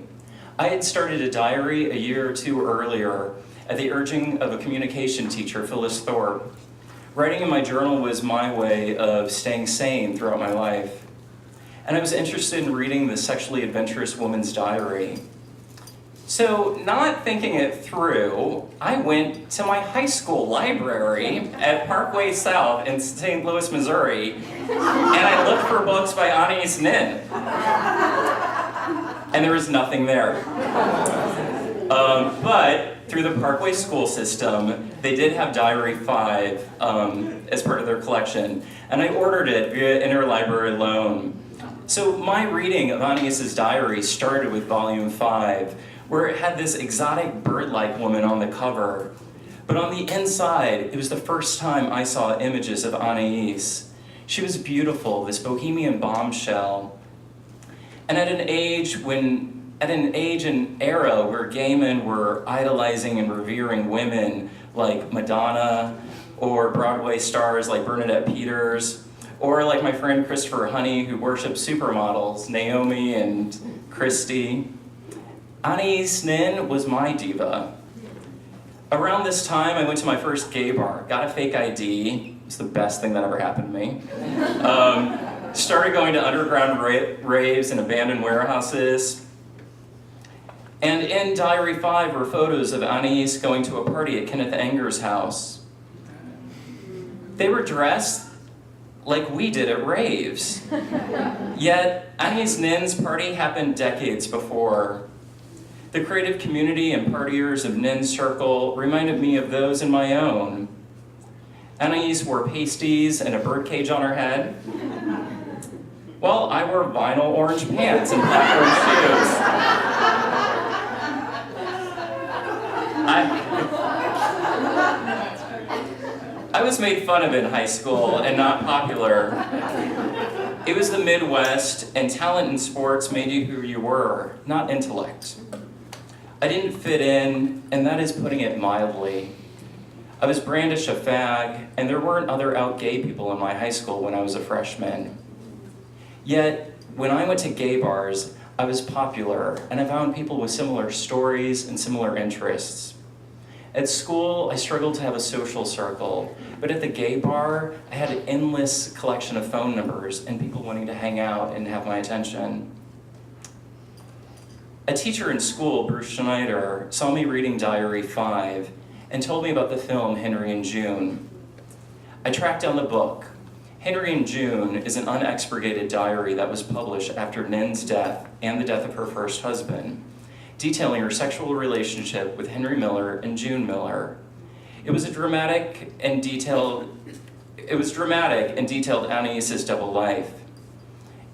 I had started a diary a year or 2 earlier at the urging of a communication teacher, Phyllis Thorpe. Writing in my journal was my way of staying sane throughout my life. And I was interested in reading this sexually adventurous woman's diary. So, not thinking it through, I went to my high school library at Parkway South in St. Louis, Missouri, and I looked for books by Anais Nin. And there was nothing there. But through the Parkway school system, they did have Diary 5 as part of their collection, and I ordered it via interlibrary loan. So my reading of Anais's diary started with volume 5, where it had this exotic bird-like woman on the cover. But on the inside, it was the first time I saw images of Anais. She was beautiful, this bohemian bombshell. And at an age and era where gay men were idolizing and revering women like Madonna, or Broadway stars like Bernadette Peters, or like my friend Christopher Honey, who worshipped supermodels, Naomi and Christy, Anais Nin was my diva. Around this time, I went to my first gay bar, got a fake ID. It's the best thing that ever happened to me. Started going to underground raves and abandoned warehouses. And in Diary 5 were photos of Anais going to a party at Kenneth Anger's house. They were dressed like we did at raves. Yet, Anais Nin's party happened decades before. The creative community and partiers of Nin's circle reminded me of those in my own. Anais wore pasties and a birdcage on her head, while I wore vinyl orange pants and platform shoes. I was made fun of in high school and not popular. It was the Midwest, and talent in sports made you who you were, not intellect. I didn't fit in, and that is putting it mildly. I was brandished a fag, and there weren't other out gay people in my high school when I was a freshman. Yet, when I went to gay bars, I was popular, and I found people with similar stories and similar interests. At school, I struggled to have a social circle, but at the gay bar, I had an endless collection of phone numbers and people wanting to hang out and have my attention. A teacher in school, Bruce Schneider, saw me reading Diary 5 and told me about the film Henry and June. I tracked down the book. Henry and June is an unexpurgated diary that was published after Nin's death and the death of her first husband, detailing her sexual relationship with Henry Miller and June Miller. It was dramatic and detailed Anais's double life.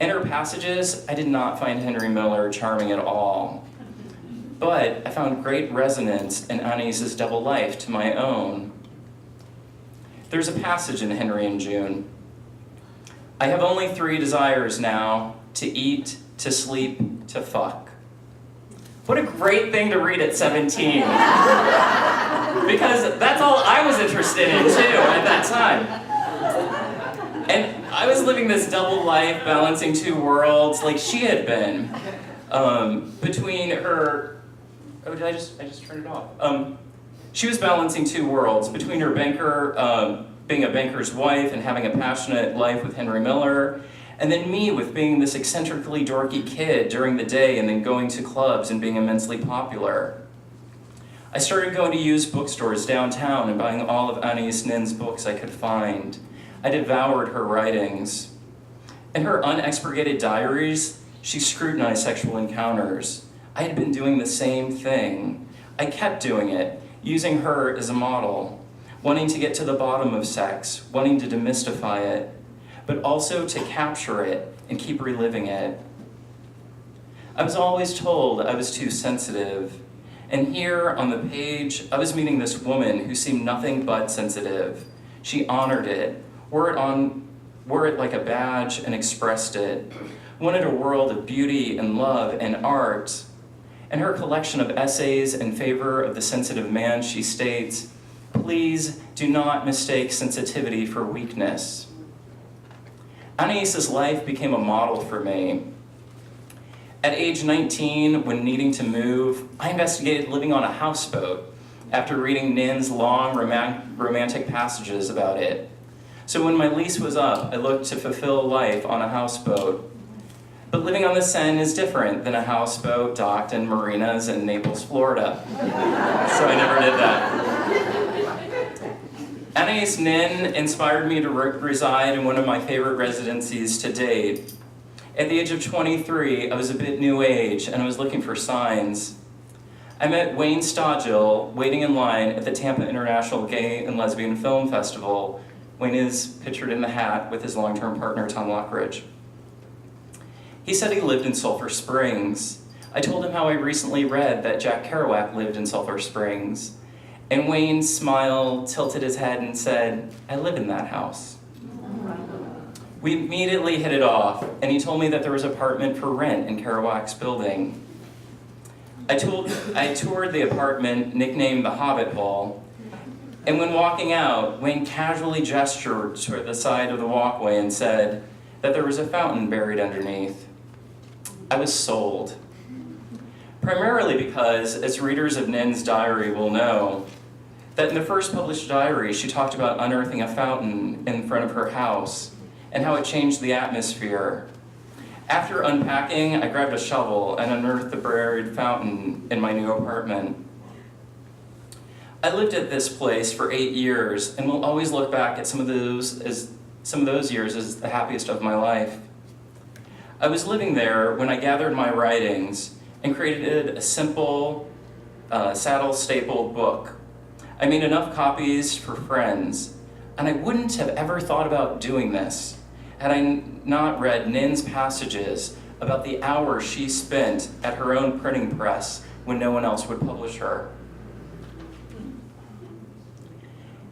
In her passages, I did not find Henry Miller charming at all, but I found great resonance in Anais's double life to my own. There's a passage in Henry and June. I have only 3 desires now: to eat, to sleep, to fuck. What a great thing to read at 17. Because that's all I was interested in too at that time. And I was living this double life, balancing 2 worlds like she had been. Between her, oh, I just turned it off. She was balancing 2 worlds, between her banker, being a banker's wife and having a passionate life with Henry Miller, and then me with being this eccentrically dorky kid during the day and then going to clubs and being immensely popular. I started going to used bookstores downtown and buying all of Anais Nin's books I could find. I devoured her writings. In her unexpurgated diaries, she scrutinized sexual encounters. I had been doing the same thing. I kept doing it, using her as a model, wanting to get to the bottom of sex, wanting to demystify it, but also to capture it and keep reliving it. I was always told I was too sensitive, and here on the page, I was meeting this woman who seemed nothing but sensitive. She honored it, wore it like a badge and expressed it, wanted a world of beauty and love and art. In her collection of essays in favor of the sensitive man, she states, "Please do not mistake sensitivity for weakness." Anais's life became a model for me. At age 19, when needing to move, I investigated living on a houseboat after reading Nin's long romantic passages about it. So when my lease was up, I looked to fulfill life on a houseboat. But living on the Seine is different than a houseboat docked in marinas in Naples, Florida. So I never did that. Anais Nin inspired me to reside in one of my favorite residencies to date. At the age of 23, I was a bit new age and I was looking for signs. I met Wayne Stodgill waiting in line at the Tampa International Gay and Lesbian Film Festival. Wayne is pictured in the hat with his long-term partner, Tom Lockridge. He said he lived in Sulphur Springs. I told him how I recently read that Jack Kerouac lived in Sulphur Springs. And Wayne smiled, tilted his head, and said, "I live in that house." We immediately hit it off, and he told me that there was an apartment for rent in Kerouac's building. I toured the apartment, nicknamed the Hobbit Hall, and when walking out, Wayne casually gestured toward the side of the walkway and said that there was a fountain buried underneath. I was sold. Primarily because, as readers of Nin's diary will know, that in the first published diary, she talked about unearthing a fountain in front of her house and how it changed the atmosphere. After unpacking, I grabbed a shovel and unearthed the buried fountain in my new apartment. I lived at this place for 8 years and will always look back at some of those years as the happiest of my life. I was living there when I gathered my writings and created a simple, saddle-stapled book. I made enough copies for friends, and I wouldn't have ever thought about doing this had I not read Nin's passages about the hours she spent at her own printing press when no one else would publish her.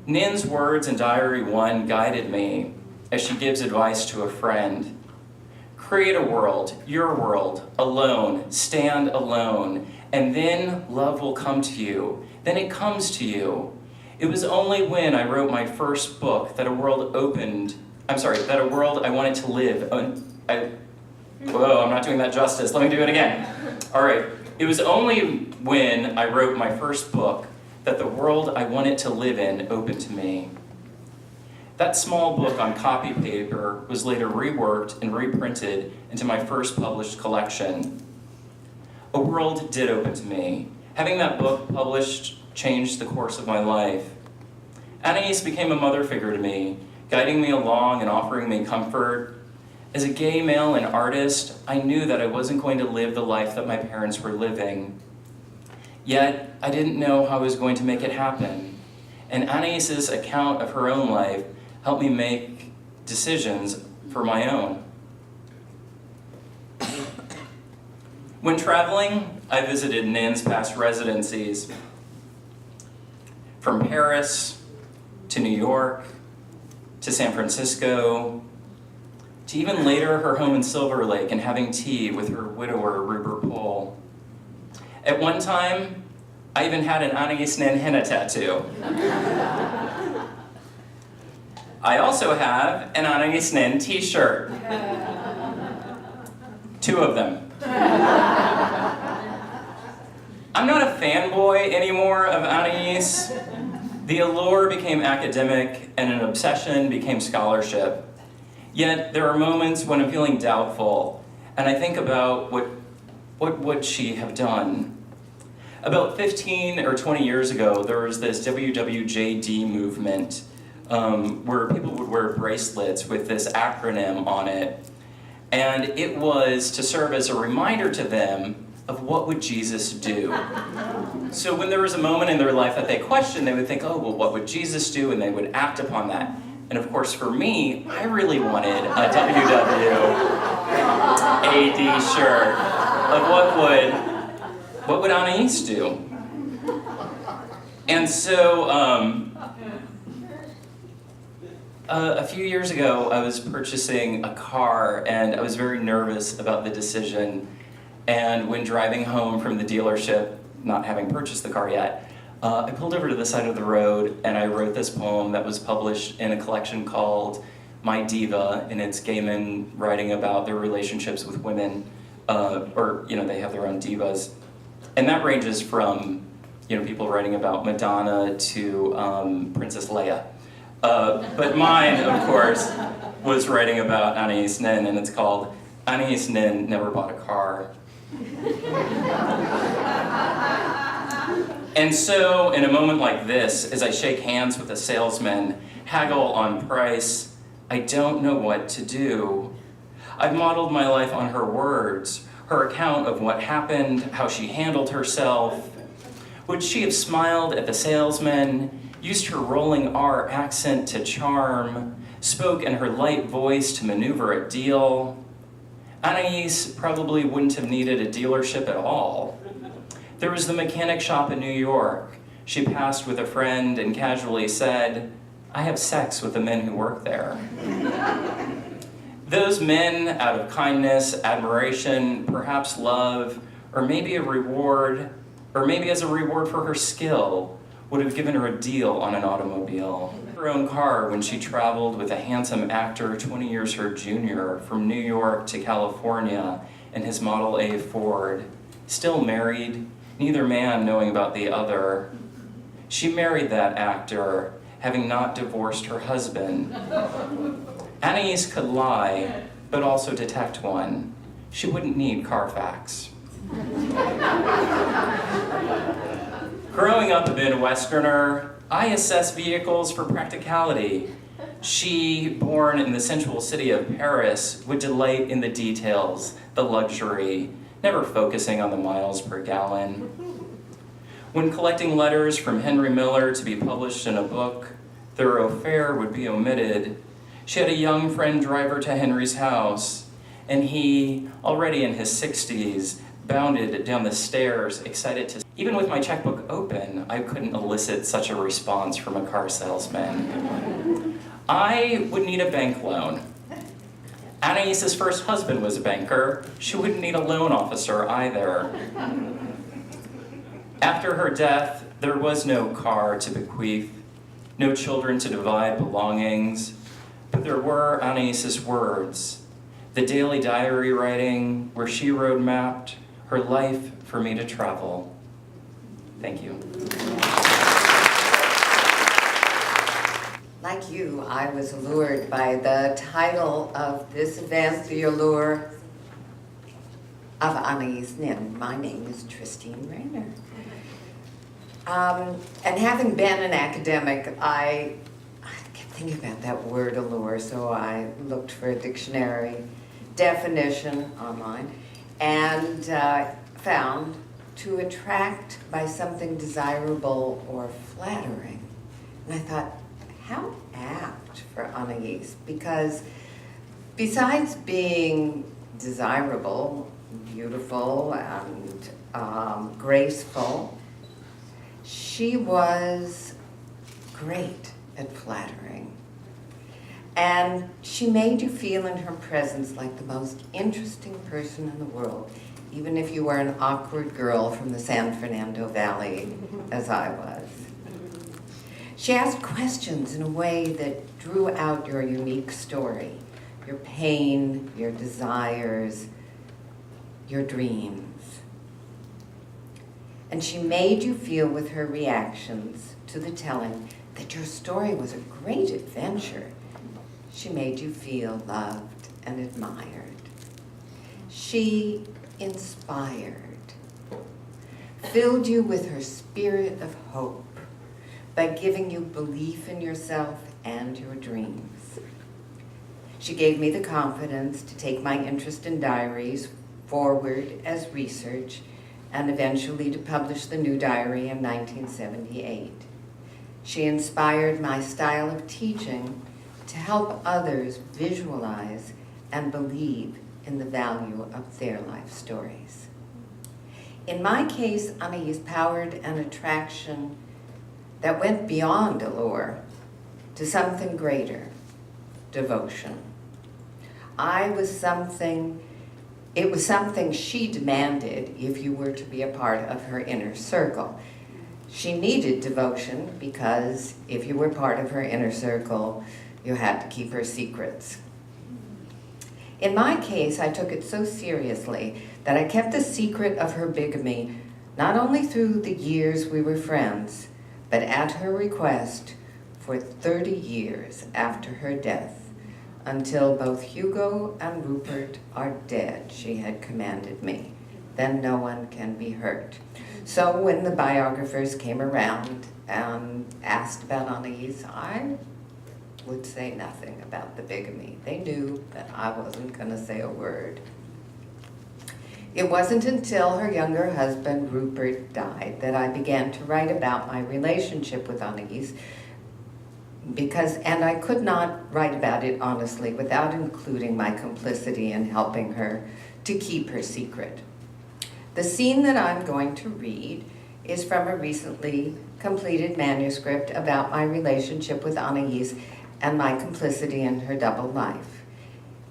Nin's words in Diary 1 guided me as she gives advice to a friend. Create a world, your world, alone, stand alone, and then love will come to you. Then it comes to you. It was only when I wrote my first book that a world I wanted to live. Whoa, I'm not doing that justice. Let me do it again. All right. It was only when I wrote my first book that the world I wanted to live in opened to me. That small book on copy paper was later reworked and reprinted into my first published collection. A world did open to me. Having that book published changed the course of my life. Anais became a mother figure to me, guiding me along and offering me comfort. As a gay male and artist, I knew that I wasn't going to live the life that my parents were living. Yet, I didn't know how I was going to make it happen. And Anais's account of her own life helped me make decisions for my own. When traveling, I visited Nin's past residencies. From Paris to New York to San Francisco to even later her home in Silver Lake and having tea with her widower, Rupert Pohl. At one time, I even had an Anais Nin henna tattoo. I also have an Anais Nin t-shirt. 2 of them. I'm not a fanboy anymore of Anais. The allure became academic and an obsession became scholarship. Yet there are moments when I'm feeling doubtful and I think about what would she have done? About 15 or 20 years ago, there was this WWJD movement where people would wear bracelets with this acronym on it. And it was to serve as a reminder to them of what would Jesus do. So when there was a moment in their life that they questioned, they would think, oh, well, what would Jesus do? And they would act upon that. And of course, for me, I really wanted a WWJD shirt of what would Anais do? And so a few years ago, I was purchasing a car, and I was very nervous about the decision. And when driving home from the dealership, not having purchased the car yet, I pulled over to the side of the road and I wrote this poem that was published in a collection called My Diva, and it's gay men writing about their relationships with women, or they have their own divas. And that ranges from people writing about Madonna to Princess Leia. But mine, of course, was writing about Anais Nin, and it's called Anais Nin Never Bought a Car. And so, in a moment like this, as I shake hands with a salesman, haggle on price, I don't know what to do. I've modeled my life on her words, her account of what happened, how she handled herself. Would she have smiled at the salesman, used her rolling R accent to charm, spoke in her light voice to maneuver a deal? Anais probably wouldn't have needed a dealership at all. There was the mechanic shop in New York. She passed with a friend and casually said, "I have sex with the men who work there." Those men, out of kindness, admiration, perhaps love, or maybe a reward, or maybe as a reward for her skill, would have given her a deal on an automobile. Her own car when she traveled with a handsome actor 20 years her junior from New York to California in his Model A Ford. Still married, neither man knowing about the other. She married that actor, having not divorced her husband. Anais could lie, but also detect one. She wouldn't need Carfax. Growing up a Midwesterner, I assess vehicles for practicality. She, born in the sensual city of Paris, would delight in the details, the luxury, never focusing on the miles per gallon. When collecting letters from Henry Miller to be published in a book, thorough fare would be omitted. She had a young friend drive her to Henry's house, and he, already in his 60s, bounded down the stairs, excited to... Even with my checkbook open, I couldn't elicit such a response from a car salesman. I would need a bank loan. Anaïs's first husband was a banker. She wouldn't need a loan officer either. After her death, there was no car to bequeath, no children to divide belongings, but there were Anaïs's words, the daily diary writing where she road mapped her life for me to travel. Thank you. Like you, I was allured by the title of this event, The Allure of Anais Nin. My name is Tristine Raynes. And having been an academic, I kept thinking about that word allure, so I looked for a dictionary definition online and found to attract by something desirable or flattering. And I thought, how apt for Anais, because besides being desirable, beautiful, and graceful, she was great at flattering. And she made you feel in her presence like the most interesting person in the world, even if you were an awkward girl from the San Fernando Valley, as I was. She asked questions in a way that drew out your unique story, your pain, your desires, your dreams. And she made you feel with her reactions to the telling that your story was a great adventure. She made you feel loved and admired. She inspired, filled you with her spirit of hope by giving you belief in yourself and your dreams. She gave me the confidence to take my interest in diaries forward as research and eventually to publish the new diary in 1978. She inspired my style of teaching to help others visualize and believe in the value of their life stories. In my case, Anais powered an attraction that went beyond allure to something greater, devotion. It was something she demanded if you were to be a part of her inner circle. She needed devotion because if you were part of her inner circle, you had to keep her secrets. In my case, I took it so seriously that I kept the secret of her bigamy not only through the years we were friends, but at her request for 30 years after her death, until both Hugo and Rupert are dead, she had commanded me. Then no one can be hurt. So when the biographers came around and asked about Anais, I would say nothing about the bigamy. They knew that I wasn't going to say a word. It wasn't until her younger husband, Rupert, died that I began to write about my relationship with Anais, and I could not write about it honestly without including my complicity in helping her to keep her secret. The scene that I'm going to read is from a recently completed manuscript about my relationship with Anais and my complicity in her double life.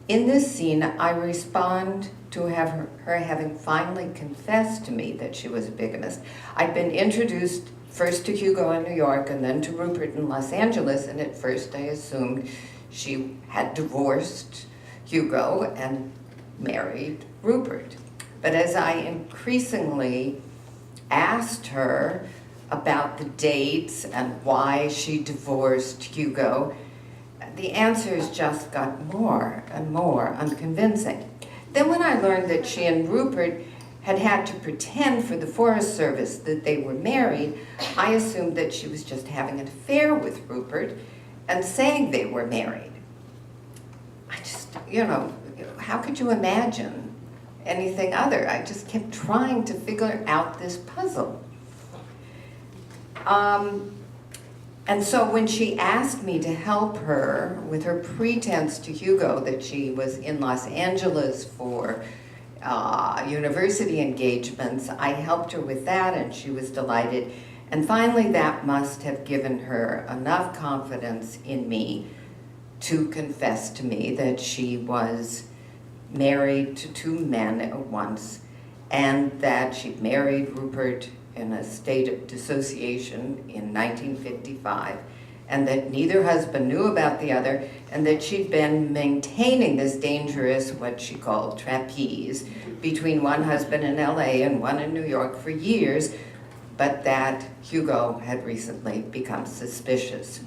In this scene, I respond to her having finally confessed to me that she was a bigamist. I'd been introduced first to Hugo in New York and then to Rupert in Los Angeles, and at first I assumed she had divorced Hugo and married Rupert. But as I increasingly asked her about the dates and why she divorced Hugo, the answers just got more and more unconvincing. Then when I learned that she and Rupert had to pretend for the Forest Service that they were married, I assumed that she was just having an affair with Rupert and saying they were married. I just, how could you imagine anything other? I just kept trying to figure out this puzzle. And so when she asked me to help her with her pretense to Hugo that she was in Los Angeles for university engagements, I helped her with that and she was delighted. And finally that must have given her enough confidence in me to confess to me that she was married to 2 men at once and that she'd married Rupert in a state of dissociation in 1955, and that neither husband knew about the other, and that she'd been maintaining this dangerous, what she called trapeze, between one husband in LA and one in New York for years, but that Hugo had recently become suspicious.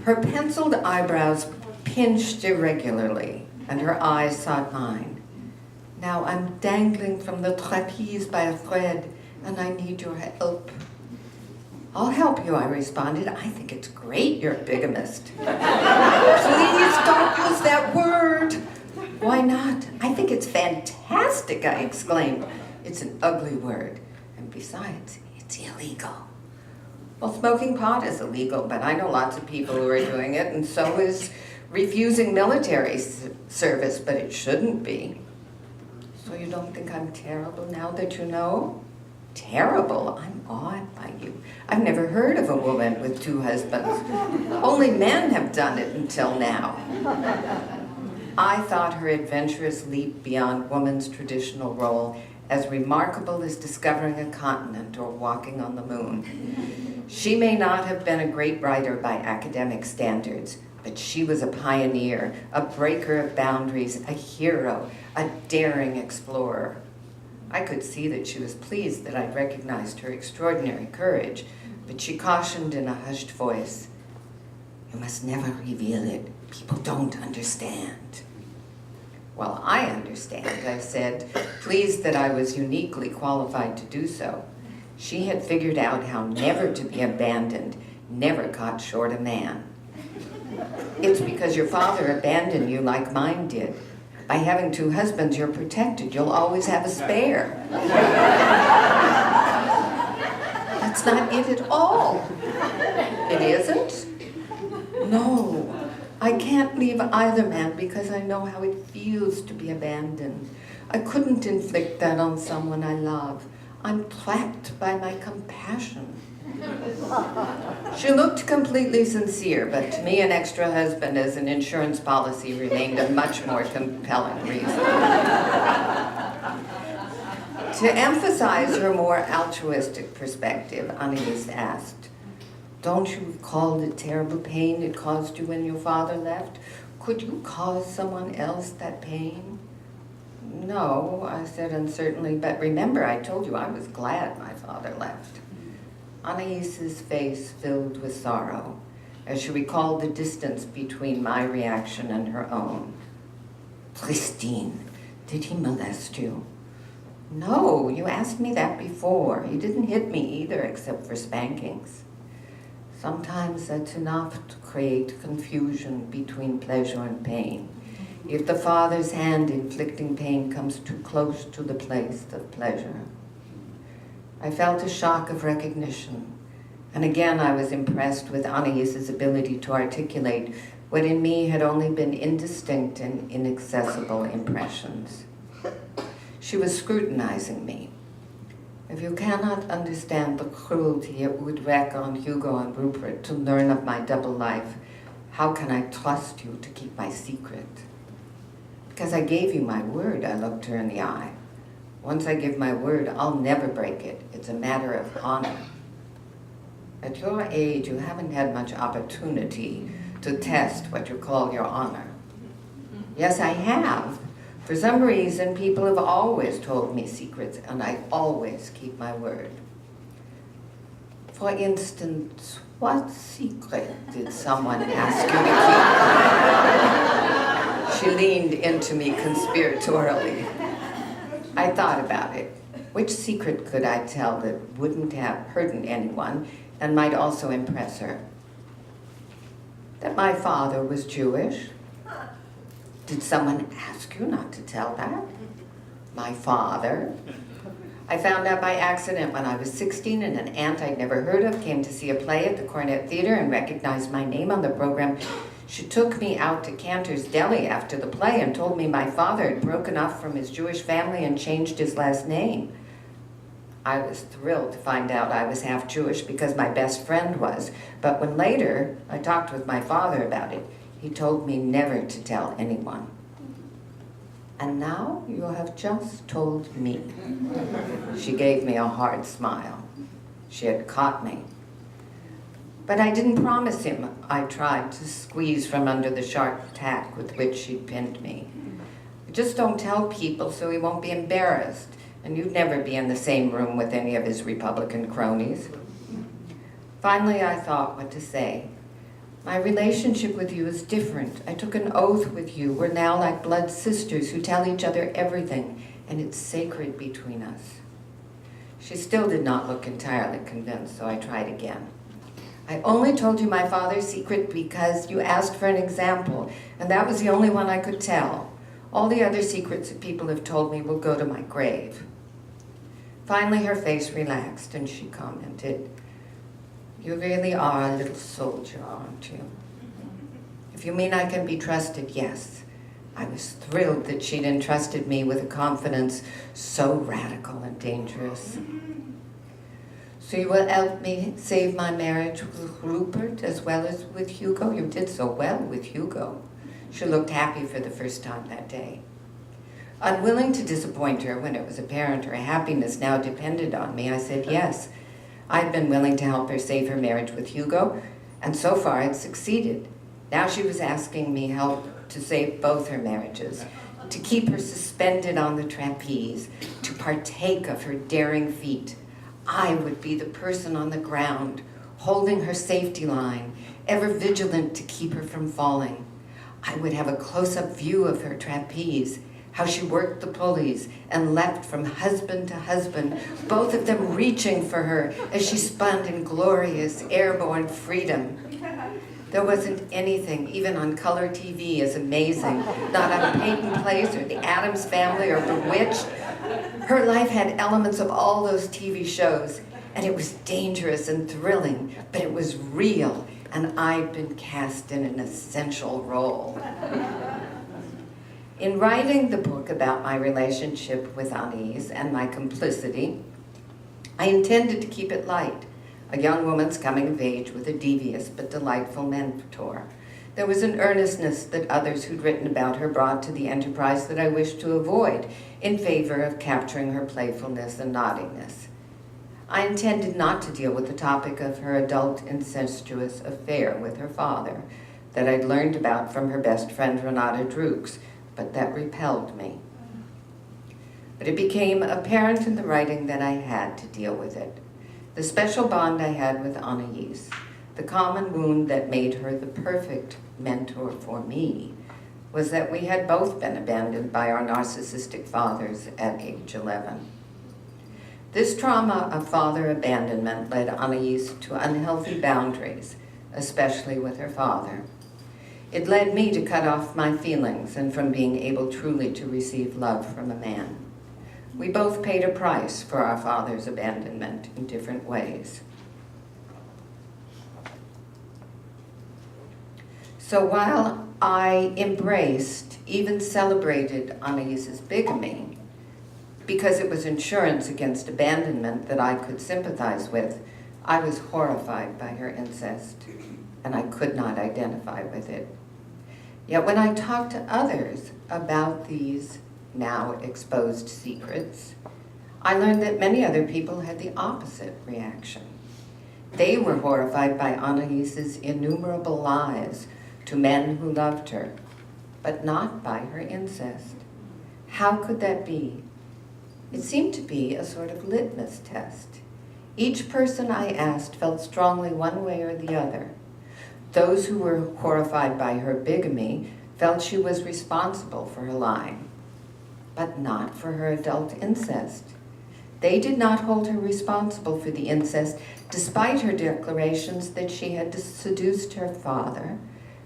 Her penciled eyebrows pinched irregularly, and her eyes sought mine. Now I'm dangling from the trapeze by a thread, and I need your help. I'll help you, I responded. I think it's great you're a bigamist. Please don't use that word. Why not? I think it's fantastic, I exclaimed. It's an ugly word, and besides, it's illegal. Well, smoking pot is illegal, but I know lots of people who are doing it, and so is refusing military service, but it shouldn't be. So you don't think I'm terrible now that you know? Terrible? I'm awed by you. I've never heard of a woman with 2 husbands. Only men have done it until now. I thought her adventurous leap beyond woman's traditional role as remarkable as discovering a continent or walking on the moon. She may not have been a great writer by academic standards, but she was a pioneer, a breaker of boundaries, a hero, a daring explorer. I could see that she was pleased that I'd recognized her extraordinary courage, but she cautioned in a hushed voice, "You must never reveal it. People don't understand." "Well, I understand," I said, pleased that I was uniquely qualified to do so. She had figured out how never to be abandoned, never caught short a man. "It's because your father abandoned you like mine did. By having 2 husbands, you're protected. You'll always have a spare." That's not it at all. It isn't? No. I can't leave either man because I know how it feels to be abandoned. I couldn't inflict that on someone I love. I'm trapped by my compassion. She looked completely sincere, but to me an extra husband as an insurance policy remained a much more compelling reason. To emphasize her more altruistic perspective, Anais asked, "Don't you recall the terrible pain it caused you when your father left? Could you cause someone else that pain?" "No," I said uncertainly, "but remember I told you I was glad my father left." Anaïs's face filled with sorrow as she recalled the distance between my reaction and her own. "Tristine, did he molest you?" "No, you asked me that before. He didn't hit me either except for spankings." Sometimes that's enough to create confusion between pleasure and pain. If the father's hand inflicting pain comes too close to the place of pleasure. I felt a shock of recognition, and again I was impressed with Anaïs's ability to articulate what in me had only been indistinct and inaccessible impressions. She was scrutinizing me. If you cannot understand the cruelty it would wreak on Hugo and Rupert to learn of my double life, how can I trust you to keep my secret? Because I gave you my word, I looked her in the eye. Once I give my word, I'll never break it. It's a matter of honor. At your age, you haven't had much opportunity to test what you call your honor. Yes, I have. For some reason, people have always told me secrets, and I always keep my word. For instance, what secret did someone ask you to keep? She leaned into me conspiratorially. I thought about it. Which secret could I tell that wouldn't have hurt anyone and might also impress her? That my father was Jewish. Did someone ask you not to tell that? My father? I found out by accident when I was 16 and an aunt I'd never heard of came to see a play at the Cornet Theater and recognized my name on the program. She took me out to Cantor's Deli after the play and told me my father had broken off from his Jewish family and changed his last name. I was thrilled to find out I was half Jewish because my best friend was, but when later I talked with my father about it, he told me never to tell anyone. And now you have just told me. She gave me a hard smile. She had caught me. But I didn't promise him. I tried to squeeze from under the sharp tack with which she'd pinned me. Just don't tell people so he won't be embarrassed, and you'd never be in the same room with any of his Republican cronies. Finally, I thought what to say. My relationship with you is different. I took an oath with you. We're now like blood sisters who tell each other everything, and it's sacred between us. She still did not look entirely convinced, so I tried again. I only told you my father's secret because you asked for an example, and that was the only one I could tell. All the other secrets that people have told me will go to my grave. Finally, her face relaxed, and she commented, "You really are a little soldier, aren't you?" If you mean I can be trusted, yes. I was thrilled that she'd entrusted me with a confidence so radical and dangerous. So you will help me save my marriage with Rupert as well as with Hugo? You did so well with Hugo. She looked happy for the first time that day. Unwilling to disappoint her when it was apparent her happiness now depended on me, I said yes. I'd been willing to help her save her marriage with Hugo, and so far I'd succeeded. Now she was asking me help to save both her marriages, to keep her suspended on the trapeze, to partake of her daring feat. I would be the person on the ground, holding her safety line, ever vigilant to keep her from falling. I would have a close-up view of her trapeze, how she worked the pulleys and leapt from husband to husband, both of them reaching for her as she spun in glorious airborne freedom. There wasn't anything, even on color TV, as amazing, not on Peyton Place or The Addams Family or Bewitched. Her life had elements of all those TV shows, and it was dangerous and thrilling, but it was real, and I'd been cast in an essential role. In writing the book about my relationship with Anais and my complicity, I intended to keep it light, a young woman's coming of age with a devious but delightful mentor. There was an earnestness that others who'd written about her brought to the enterprise that I wished to avoid in favor of capturing her playfulness and naughtiness. I intended not to deal with the topic of her adult incestuous affair with her father that I'd learned about from her best friend Renata Dreux, but that repelled me. But it became apparent in the writing that I had to deal with it. The special bond I had with Anais, the common wound that made her the perfect mentor for me, was that we had both been abandoned by our narcissistic fathers at age 11. This trauma of father abandonment led Anais to unhealthy boundaries, especially with her father. It led me to cut off my feelings and from being able truly to receive love from a man. We both paid a price for our father's abandonment in different ways. So while I embraced, even celebrated Anais's bigamy, Because it was insurance against abandonment that I could sympathize with, I was horrified by her incest, and I could not identify with it. Yet when I talked to others about these now exposed secrets, I learned that many other people had the opposite reaction. They were horrified by Anais's innumerable lies to men who loved her, but not by her incest. How could that be? It seemed to be a sort of litmus test. Each person I asked felt strongly one way or the other. Those who were horrified by her bigamy felt she was responsible for her lying, but not for her adult incest. They did not hold her responsible for the incest, despite her declarations that she had seduced her father,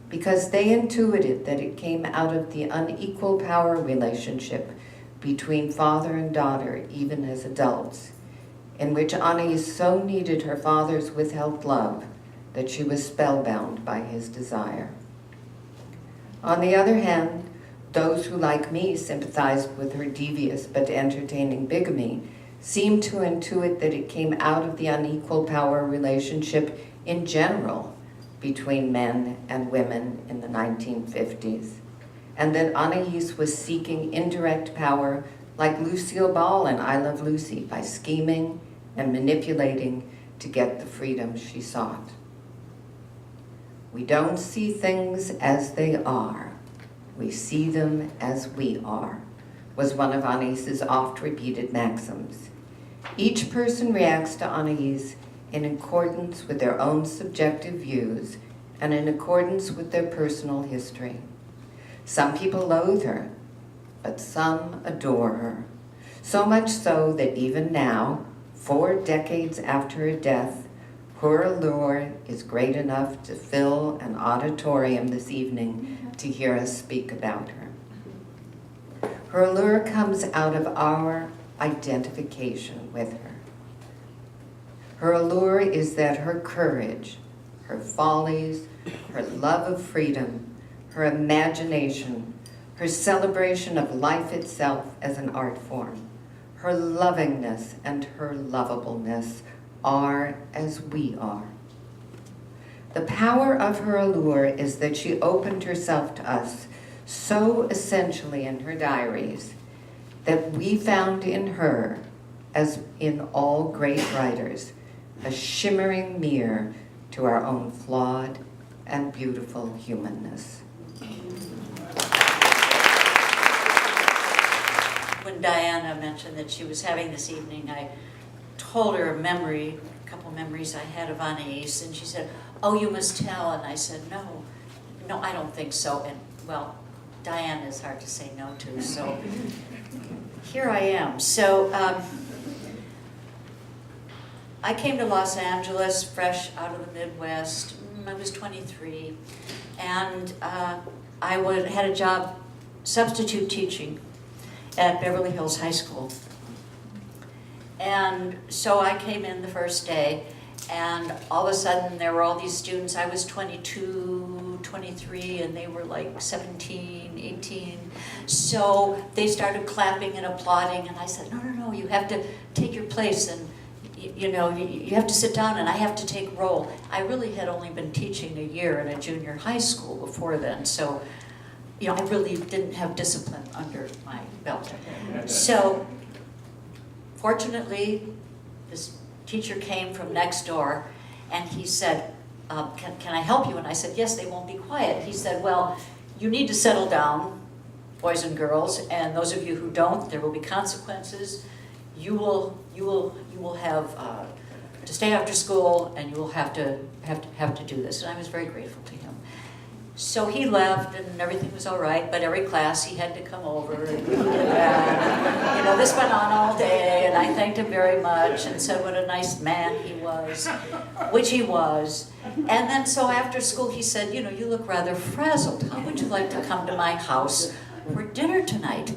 because they intuited that it came out of the unequal power relationship between father and daughter, even as adults, in which Anais so needed her father's withheld love that she was spellbound by his desire. On the other hand, those who, like me, sympathized with her devious but entertaining bigamy seemed to intuit that it came out of the unequal power relationship in general between men and women in the 1950s, and that Anais was seeking indirect power like Lucille Ball in I Love Lucy by scheming and manipulating to get the freedom she sought. We don't see things as they are. We see them as we are, was one of Anais's oft-repeated maxims. Each person reacts to Anais in accordance with their own subjective views and in accordance with their personal history. Some people loathe her, but some adore her. So much so that even now, 4 decades after her death, her allure is great enough to fill an auditorium this evening to hear us speak about her. Her allure comes out of our identification with her. Her allure is that her courage, her follies, her love of freedom, her imagination, her celebration of life itself as an art form, her lovingness and her lovableness are as we are. The power of her allure is that she opened herself to us so essentially in her diaries that we found in her, as in all great writers, a shimmering mirror to our own flawed and beautiful humanness. When Diana mentioned that she was having this evening, I told her a couple memories I had of Anais, and she said, "Oh, you must tell." And I said, no, I don't think so. And well, Diana is hard to say no to, so here I am. So I came to Los Angeles fresh out of the Midwest. I was 23, and I had a job substitute teaching at Beverly Hills High School. And so I came in the first day, and all of a sudden there were all these students. I was 22, 23, and they were like 17, 18. So they started clapping and applauding, and I said, no, you have to take your place, and you have to sit down, and I have to take roll. I really had only been teaching a year in a junior high school before then, so I really didn't have discipline under my belt. So fortunately, this teacher came from next door, and he said, can I help you? And I said, yes, they won't be quiet. He said, well, you need to settle down, boys and girls, and those of you who don't, there will be consequences. You will have to stay after school, and you will have to do this. And I was very grateful to him. So he left, and everything was all right. But every class he had to come over, and this went on all day. And I thanked him very much, and said what a nice man he was, which he was. And then so after school he said, you look rather frazzled. How would you like to come to my house for dinner tonight?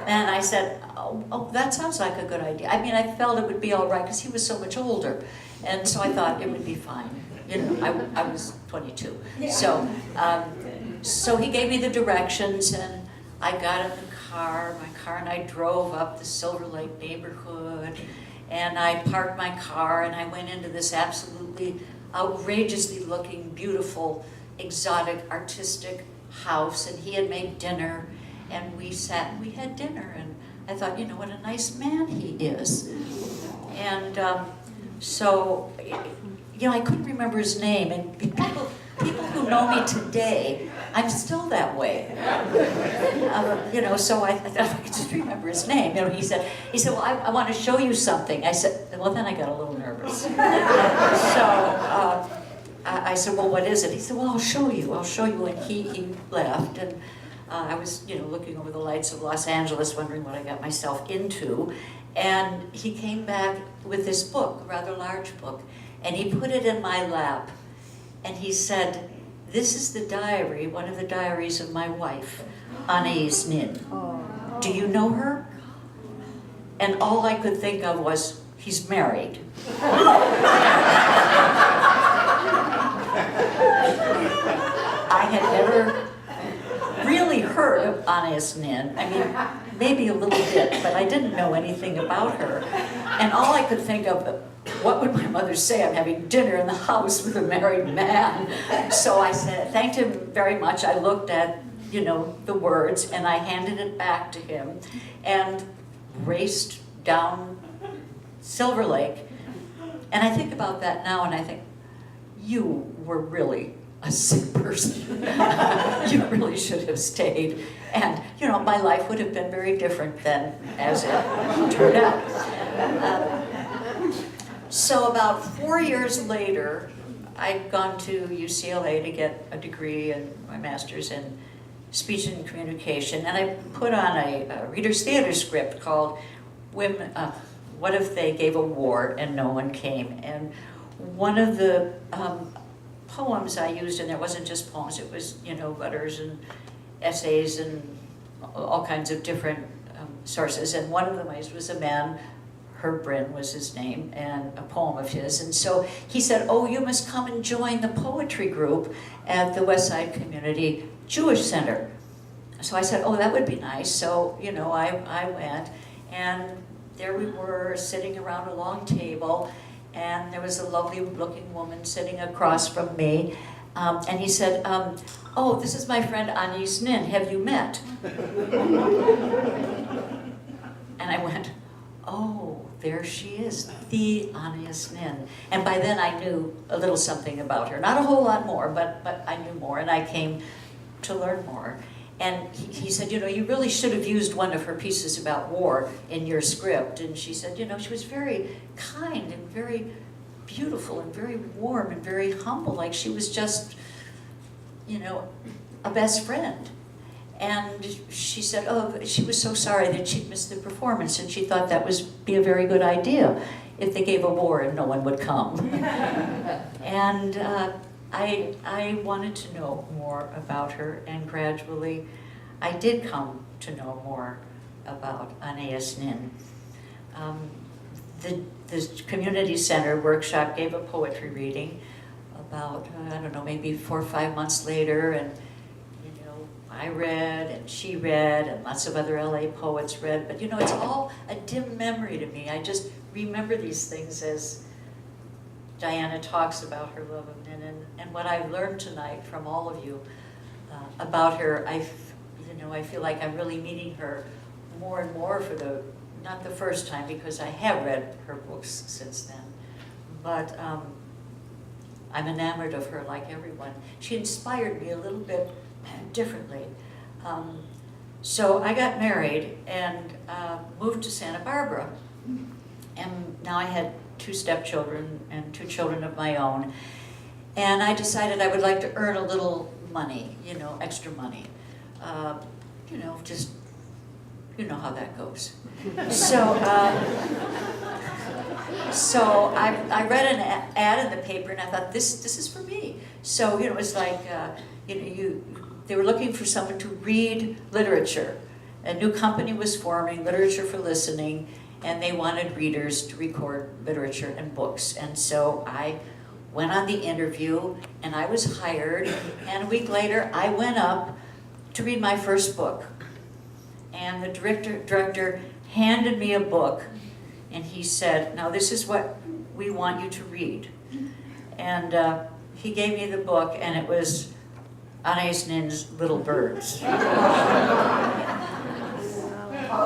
And I said, oh, that sounds like a good idea. I mean, I felt it would be all right because he was so much older. And so I thought it would be fine. I was 22. So he gave me the directions, and I got in my car and I drove up the Silver Lake neighborhood, and I parked my car and I went into this absolutely outrageously looking, beautiful, exotic, artistic house, and he had made dinner, and we sat and we had dinner, and I thought, you know, what a nice man he is. And so, you know, I couldn't remember his name, and people who know me today, I'm still that way. You know, so I thought I could just remember his name. You know, he said, well, I want to show you something. I said, well, then I got a little nervous. So I said, well, what is it? He said, well, I'll show you. And he left, and I was, you know, looking over the lights of Los Angeles, wondering what I got myself into. And he came back with this book, a rather large book, and he put it in my lap, and he said, this is the diary, one of the diaries of my wife, Anais Nin. Do you know her? And all I could think of was, he's married. I had never really heard of Anais Nin. I mean, maybe a little bit, but I didn't know anything about her. And all I could think of, what would my mother say? I'm having dinner in the house with a married man. So I said, thanked him very much. I looked at, you know, the words, and I handed it back to him and raced down Silver Lake. And I think about that now, and I think, you were really a sick person. You really should have stayed. And, you know, my life would have been very different than as it turned out. So about 4 years later, I'd gone to UCLA to get a degree and my master's in speech and communication, and I put on a Reader's Theater script called Women, What If They Gave a War and No One Came? And one of the poems I used in there wasn't just poems, it was, you know, letters and essays and all kinds of different sources, and one of them I used was a man, Herb Bryn was his name, and a poem of his. And so he said, oh, you must come and join the poetry group at the Westside Community Jewish Center. So I said, oh, that would be nice. So, you know, I went, and there we were sitting around a long table, and there was a lovely looking woman sitting across from me. And he said, oh, this is my friend Anais Nin, have you met? And I went, oh, there she is, the Anais Nin. And by then I knew a little something about her. Not a whole lot more, but I knew more, and I came to learn more. And he said, you know, you really should have used one of her pieces about war in your script. And she said, you know, she was very kind and very beautiful and very warm and very humble, like she was just, you know, a best friend. And she said, oh, she was so sorry that she'd missed the performance, and she thought that would be a very good idea if they gave a war and no one would come. And I wanted to know more about her, and gradually I did come to know more about Anais Nin. The community center workshop gave a poetry reading about, I don't know, maybe 4 or 5 months later, and I read, and she read, and lots of other LA poets read, but you know, it's all a dim memory to me. I just remember these things as Diana talks about her love of Nin, and what I've learned tonight from all of you about her. I feel like I'm really meeting her more and more for not the first time, because I have read her books since then, but I'm enamored of her like everyone. She inspired me a little bit differently. So I got married and moved to Santa Barbara, and now I had 2 stepchildren and 2 children of my own, and I decided I would like to earn a little money, you know, extra money, you know, just, you know how that goes. So I read an ad in the paper, and I thought, this is for me. So, you know, it was like, you know, they were looking for someone to read literature. A new company was forming, Literature for Listening, and they wanted readers to record literature and books. And so I went on the interview, and I was hired, and a week later I went up to read my first book. and the director handed me a book, and he said, now this is what we want you to read. And he gave me the book, and it was Anais Nin's Little Birds.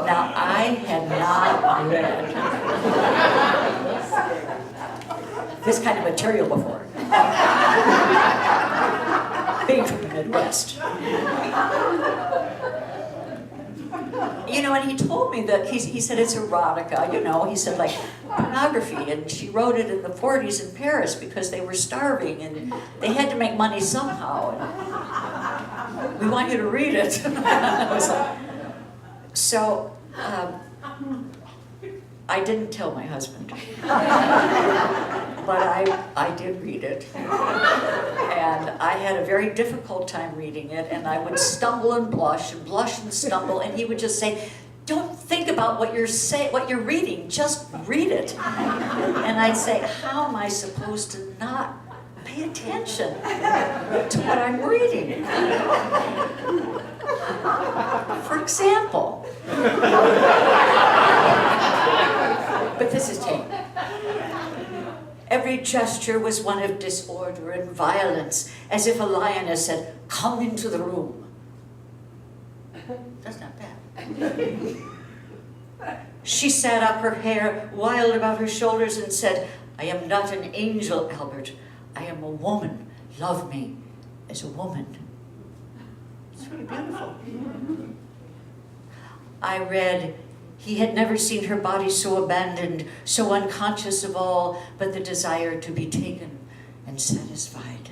Now, I had not read this kind of material before, being from the Midwest. You know, and he told me that, he said it's erotica, you know, he said like pornography, and she wrote it in the 40s in Paris because they were starving and they had to make money somehow. And we want you to read it. I was like, so, I didn't tell my husband, but I did read it, and I had a very difficult time reading it, and I would stumble and blush and stumble, and he would just say, don't think about what you're reading, just read it. And I'd say, how am I supposed to not pay attention to what I'm reading? For example, but this is tame. Every gesture was one of disorder and violence, as if a lioness had come into the room. That's not bad. She sat up, her hair wild about her shoulders, and said, I am not an angel, Albert. I am a woman. Love me as a woman. It's really beautiful. I read, he had never seen her body so abandoned, so unconscious of all but the desire to be taken and satisfied.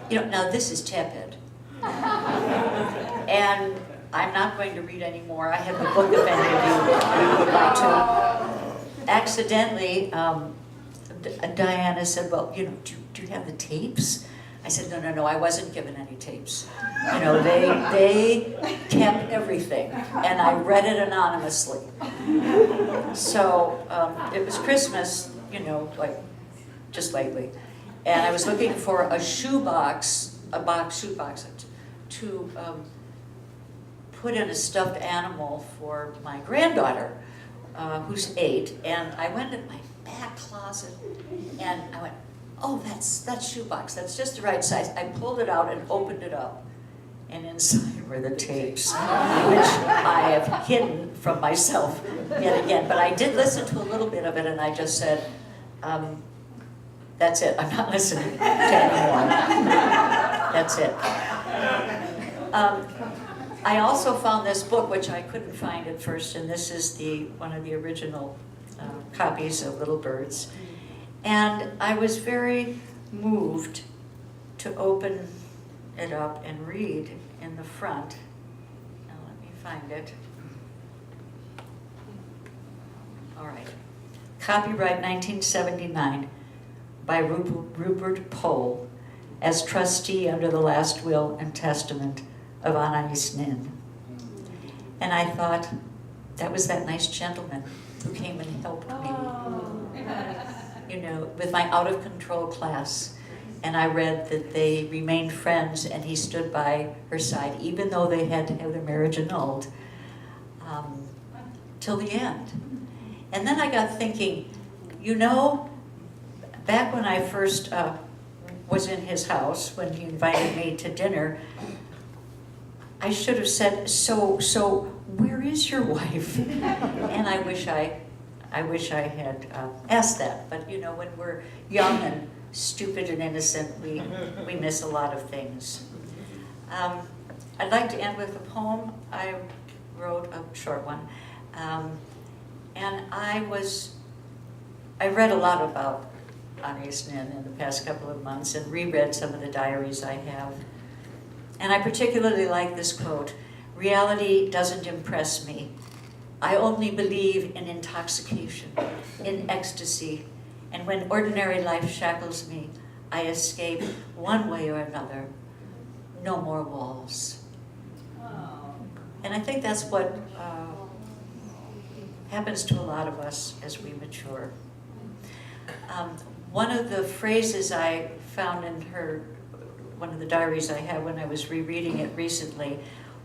You know, now this is tepid. And I'm not going to read anymore. I have the book if any of you would like to. Accidentally, Diana said, well, you know, do you have the tapes? I said, no, I wasn't given any tapes. You know, they kept everything, and I read it anonymously. So it was Christmas, you know, like just lately, and I was looking for a shoebox to put in a stuffed animal for my granddaughter, who's 8, and I went in my back closet, and I went, oh, that shoebox, that's just the right size. I pulled it out and opened it up, and inside were the tapes, which I have hidden from myself yet again. But I did listen to a little bit of it, and I just said, that's it, I'm not listening to anyone. That's it. I also found this book, which I couldn't find at first, and this is one of the original copies of Little Birds. And I was very moved to open it up and read in the front. Now let me find it. All right. Copyright 1979 by Rupert Pohl as trustee under the last will and testament of Anais Nin. And I thought, that was that nice gentleman who came and helped me. You know, with my out-of-control class. And I read that they remained friends, and he stood by her side, even though they had to have their marriage annulled, till the end. And then I got thinking, you know, back when I first was in his house, when he invited me to dinner, I should have said, so where is your wife? And I wish I had asked that, but you know, when we're young and stupid and innocent, we miss a lot of things. I'd like to end with a poem I wrote, a short one, and I read a lot about Anais Nin in the past couple of months and reread some of the diaries I have. And I particularly like this quote, reality doesn't impress me. I only believe in intoxication, in ecstasy, and when ordinary life shackles me, I escape one way or another. No more walls. And I think that's what happens to a lot of us as we mature. One of the phrases I found in one of the diaries I had when I was rereading it recently,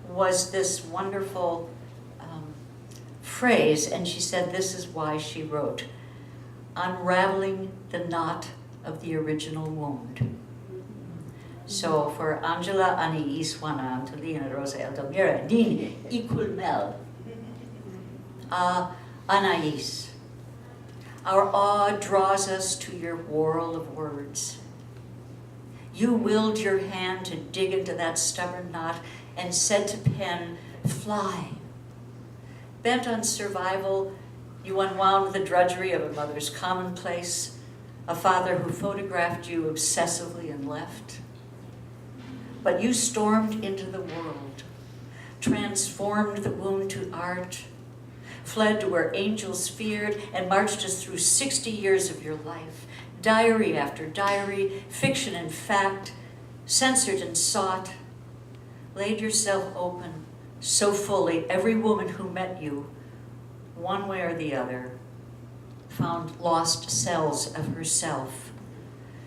was this wonderful phrase, and she said this is why she wrote, "Unraveling the knot of the original wound." So for Angela, Anais, Juana, Antolina, Rosa, Eldomira, Nin, Ikulmel, Anais, our awe draws us to your whirl of words. You willed your hand to dig into that stubborn knot and said to pen, "Fly." Bent on survival, you unwound the drudgery of a mother's commonplace, a father who photographed you obsessively and left. But you stormed into the world, transformed the wound to art, fled to where angels feared, and marched us through 60 years of your life, diary after diary, fiction and fact, censored and sought, laid yourself open so fully every woman who met you, one way or the other, found lost cells of herself,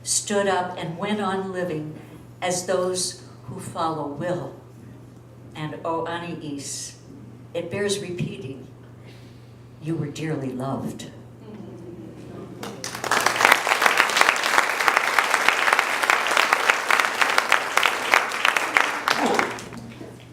stood up and went on living as those who follow will. And oh, Anais, it bears repeating, you were dearly loved.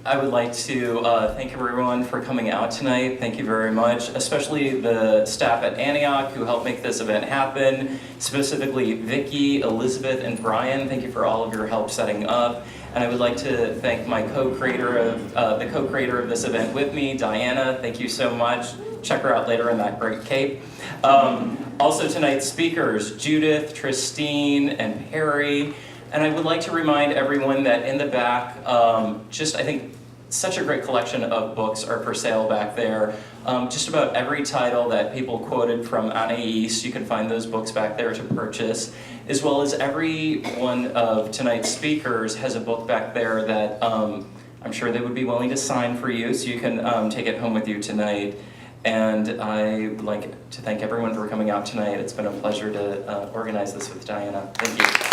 I would like to thank everyone for coming out tonight. Thank you very much, especially the staff at Antioch who helped make this event happen, specifically Vicki, Elizabeth, and Brian. Thank you for all of your help setting up. And I would like to thank my co-creator of this event with me, Diana. Thank you so much. Check her out later in that great cape. Also tonight's speakers, Judith, Tristine, and Perie. And I would like to remind everyone that in the back, I think such a great collection of books are for sale back there. Just about every title that people quoted from Anais, you can find those books back there to purchase, as well as every one of tonight's speakers has a book back there that I'm sure they would be willing to sign for you, so you can take it home with you tonight. And I would like to thank everyone for coming out tonight. It's been a pleasure to organize this with Diana. Thank you.